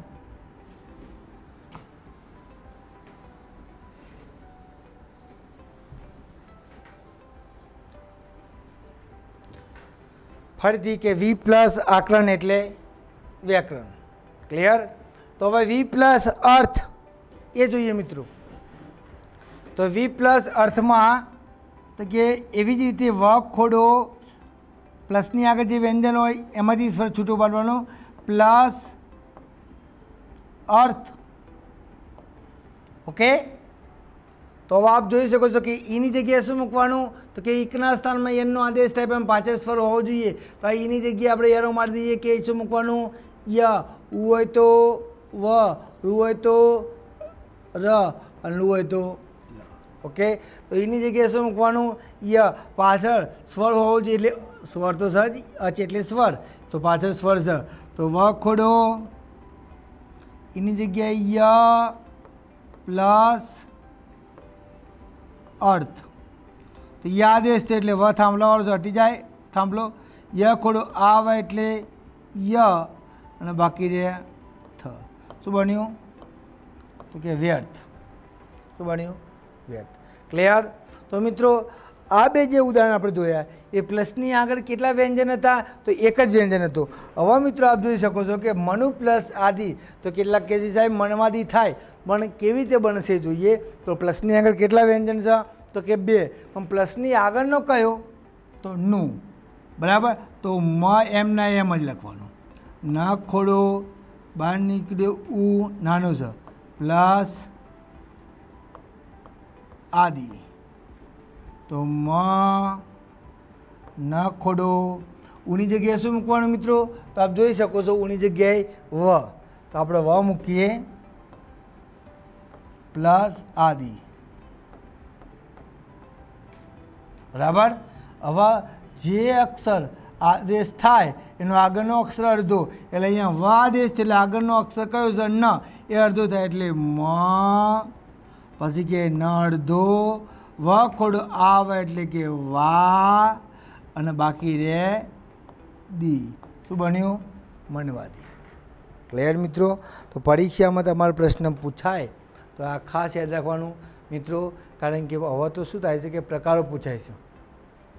फरीथी के वी प्लस आकरण एटले व्याकरण। क्लियर। तो हवे वी प्लस अर्थ ए जोईए मित्रों। तो वी प्लस अर्थ में तो कि एवी ज रीते व खोडो प्लसनी आगे जो व्यंजन हो एमांथी स्वर छूटो पाडवानो प्लस अर्थ। ओके तो अब आप જોઈ શકો છો કે ઈની જગ્યાએ શું મૂકવાનું તો કે એકના સ્થાનમાં એનનો આદેશ થાય પણ પાછળ સ્વર હોવો જોઈએ તો આ ઈની જગ્યાએ આપણે એરો મારી દઈએ કે શું મૂકવાનું ય ઉ હોય તો વ ઋ હોય તો ર અને લુ હોય તો લ। ઓકે તો ઈની જગ્યાએ શું મૂકવાનું ય પાછળ સ્વર હોવો જોઈએ એટલે સ્વર તો સહજ અચ એટલે સ્વર તો પાછળ સ્વર છે તો વ ખોડો ઈની જગ્યાએ ય પ્લસ अर्थ। तो ये आदेश थे एटले व थांभलावाळो छे हटी जाए थांभलो य खोडो आ व एटले य अने बाकी रे थ शुं बन्युं तो के व्यर्थ। शुं बन्युं व्यर्थ। क्लियर। तो मित्रों आ बे जे उदाहरण आपणे जोया ए प्लसनी आगळ केटला व्यंजन हता तो एक ज व्यंजन हतुं। हवे मित्रों आप जोई शको छो के मनु प्लस आदि तो केटलाक केजी साहेब मनवादी थाय पण केवी रीते बनशे जोईए तो प्लसनी आगळ केटला व्यंजन छे तो के बे पण प्लसनी आगळनो कयो तो नु बराबर। तो म एम ना एम ज लखवानुं न खोडो बहार निकळ्यो उ नानो छे प्लस आदि तो म न खोडो ऊनी जग्याए शुं मूकवानुं मित्रों तो आप जोई शको छो ऊनी जग्याए व तो आपणे व मूकीए प्लस आदि बराबर। हवे जे अक्षर आदेश थाय एनो आगळनो अक्षर अर्धो एटले अहींया व आदेश एटले आगळनो अक्षर कयो छे न ए अर्धो थाय एटले म पछी के न अर्धो व खोडो आ व एटले के वा अने बाकी रे दी शुं बन्युं मनवादी। क्लियर मित्रों। तो परीक्षा में तमारो प्रश्न पूछाय तो आ खास याद राखवानुं मित्रों कारण के हवे तो शुं थाय छे के प्रकारो पूछाय छे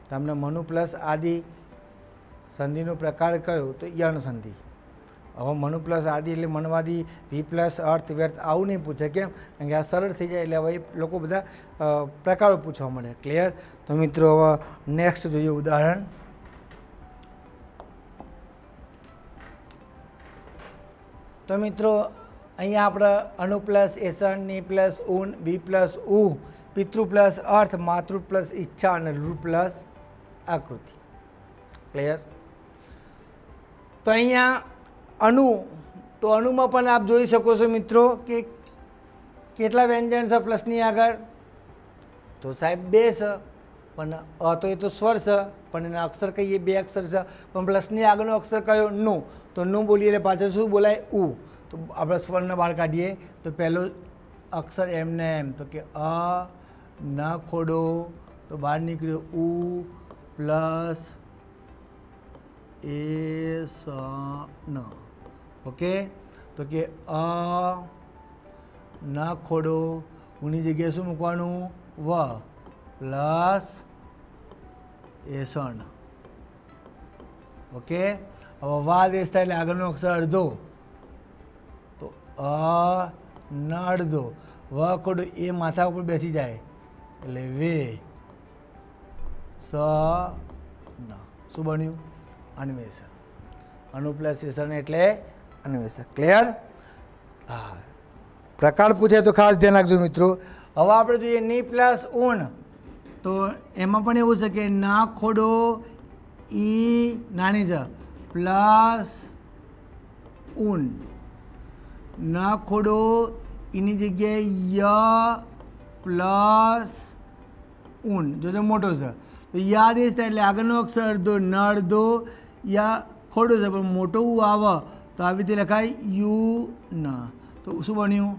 तमने मनु प्लस आदि संधिनो प्रकार कयो तो यण संधि। हवे मनु प्लस आदि एटले मनवादी वी प्लस अर्थ व्यर्थ आवुं नहीं पूछे केम कारण के आ सरळ थई जाय एटले हवे लोको बधा प्रकारो पूछवा मळे। क्लियर। तो मित्रों हवे नेक्स्ट जोईए उदाहरण। तो मित्रों अहींया आपणे अणु प्लस एसण नि प्लस ऊन वी प्लस उ पितृ प्लस अर्थ मातृ प्लस इच्छा और ऋ प्लस आकृति। क्लियर। तो अहींया अणु तो अणु में पण आप जोई शको छो मित्रों कि केटला व्यंजन छे प्लसनी आगळ तो साहेब बे छे पण अ तो ए तो स्वर छे पण एना अक्षर कहीए बे अक्षर छे पण प्लसनी आगळनो अक्षर कयो नु तो नु बोलीए એટલે પાછળ શું બોલાય ઉ तो આપણે સ્વરને બહાર કાઢીએ તો પહેલો અક્ષર એમ ને એમ તો કે અ ન ખોડો તો બહાર નીકળ્યો ઉ પ્લસ ए स न। ओके तो कि अ न खोडो ऊनी जगह शू मूकवानुं व प्लस एसण। ओके हवे वा देश थाय एटले आगळनो अक्षर अर्धो तो अ न अर्धो व खोडो ए माथा पर बेसी जाए एटले वे स न शू बन्युं अन्वेषण। अणु प्लस एसण एटले अन्वेषण। क्लियर। हाँ प्रकार पूछे तो खास ध्यान रखजो मित्रों। हवे आपणे जोईए नी प्लस ऊन तो एमां पण एवुं छे के ना खोडो ई नानी छे प्लस ऊन ન ખોડો એની જગ્યાએ ય પ્લસ ઊન, જો મોટો છે તો યા આદેશ થાય એટલે આગળનો અક્ષર અડધો ન અડધો, યા ખોડો છે પણ મોટો ઉ આવે તો આવી રીતે લખાય યુ ન, તો શું બન્યું?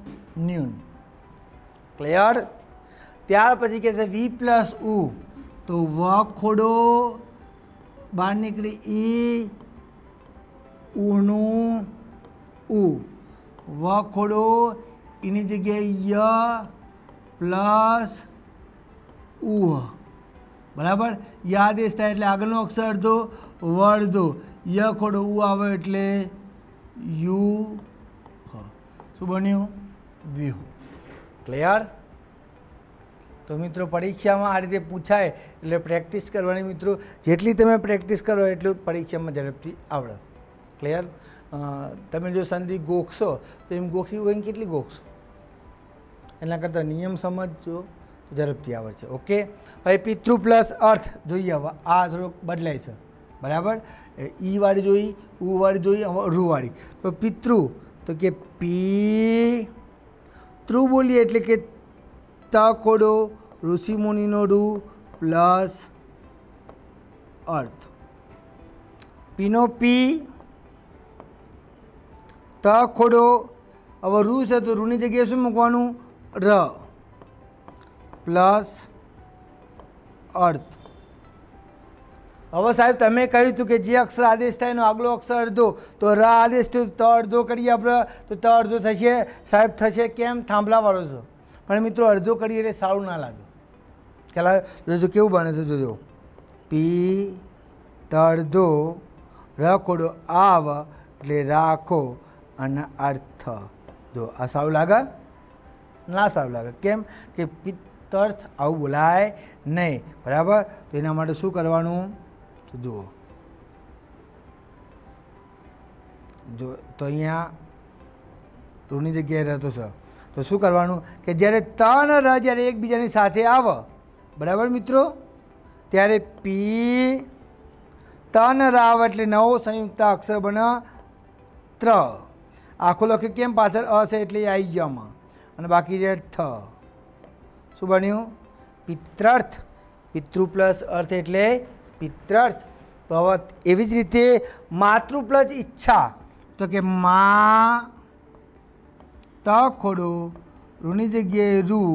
ન્યૂન. ક્લિયર? ત્યાર પછી કહે છે વી પ્લસ ઉ, તો વ ખોડો બહાર નીકળી ઈ ઉનું ઉ, વ ખોડો એની જગ્યાએ ય પ્લસ ઉ, બરાબર. યા આદેશ થાય એટલે આગળનો અક્ષર અડધો વ અડધો, ય ખોડો ઉ આવે એટલે યુ, શું બન્યું? વ્યૂ. ક્લિયર? તો મિત્રો પરીક્ષામાં આ રીતે પૂછાય એટલે પ્રેક્ટિસ કરવાની મિત્રો, જેટલી તમે પ્રેક્ટિસ કરો એટલું પરીક્ષામાં ઝડપથી આવડે. ક્લિયર? તમે જો સંધિ ગોખશો તો એમ ગોખી હોય કેટલી ગોખશો, એના કરતાં નિયમ સમજજો તો ઝડપથી આવડશે. ઓકે, હવે પિતૃ પ્લસ અર્થ જોઈએ. હવે આ થોડોક બદલાય છે, બરાબર. ઈ વાળી જોઈ, ઉ વાળી જોઈ, રૂ વાળી. તો પિતૃ તો કે પી ત્રુ બોલીએ એટલે કે ત ખોડો ઋષિમુનિનો રૂ પ્લસ અર્થ. પીનો પી, ત ખોડો, હવે રૂ છે તો રૂની જગ્યાએ શું મૂકવાનું? ર પ્લસ અર્થ. હવે સાહેબ તમે કહ્યું હતું કે જે અક્ષર આદેશ થાય એનો આગલો અક્ષર અડધો, તો ર આદેશ થયો ત અડધો કરીએ આપણે તો ત અડધો થશે. સાહેબ થશે કેમ? થાંભલાવાળો છે, પણ મિત્રો અડધો કરીએ એટલે સારું ના લાગે. પહેલાં જોજો કેવું બને છે, જોજો. પી ત અડધો, ર ખોડો આવ એટલે રાખો અને અર્થ. જો આ સારું લાગે? ના સારું લાગે. કેમ કે પિત્તર્થ આવું બોલાય નહીં, બરાબર. તો એના માટે શું કરવાનું? તો જુઓ, જો તો અહીંયા રૂની જગ્યાએ રહેતો છે તો શું કરવાનું કે જ્યારે ત અને ર જ્યારે એકબીજાની સાથે આવે, બરાબર મિત્રો, ત્યારે પી ત અને ર આવે એટલે નવો સંયુક્ત અક્ષર બને ત્ર. આખું લખ્યું કેમ? પાછળ અ છે એટલે આવી ગયામાં, અને બાકી છે થ. શું બન્યું? પિત્રર્થ. પિતૃ પ્લસ અર્થ એટલે પિત્રર્થ. તો હવે એવી જ રીતે માતૃ પ્લસ ઈચ્છા, તો કે મા ત ખોડો રૂની જગ્યાએ રૂ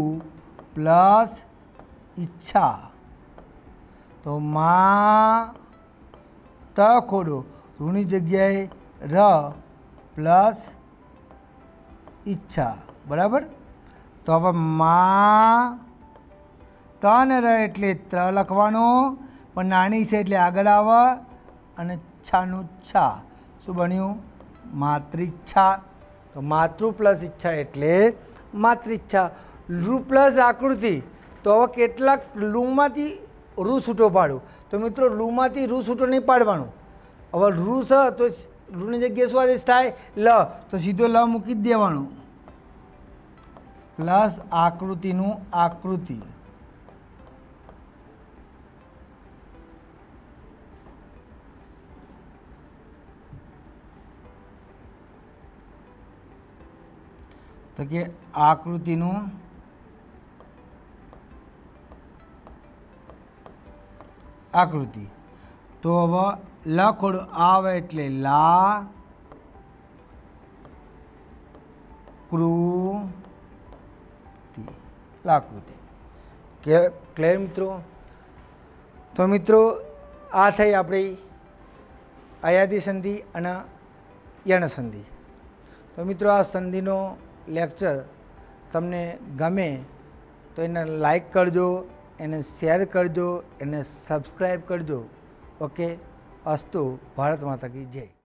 પ્લસ ઈચ્છા. તો મા ત ખોડો રૂની જગ્યાએ ર પ્લસ ઈચ્છા, બરાબર. તો હવે મા ત ને ર એટલે ત્ર લખવાનો, પણ નાની છે એટલે આગળ આવે, અને છાનું છા. શું બન્યું? માતૃચ્છા. તો માતૃ પ્લસ ઈચ્છા એટલે માતૃચ્છા. રૂ પ્લસ આકૃતિ, તો હવે કેટલાક લૂમાંથી રૂ છૂટો પાડું. તો મિત્રો લૂમાંથી રૂ છૂટો નહીં પાડવાનું. હવે રૂ છે તો રૂની જગ્યાએ શું આદેશ થાય? લ. તો સીધો લ મૂકી જ દેવાનું, પ્લસ આકૃતિનું આકૃતિ. તો કે આકૃતિનું આકૃતિ. તો હવે લખોડો આવે એટલે લા કૃતિ, લાકૃતિ. ક્લિયર મિત્રો? તો મિત્રો આ થઈ આપણી અયાદી સંધિ અને યણ સંધિ. તો મિત્રો આ સંધિનો લેક્ચર તમને ગમે તો એને લાઈક કરજો, એને શેર કરજો, એને સબસ્ક્રાઈબ કરજો. ઓકે, અસ્તુ. ભારત માતા કી જય.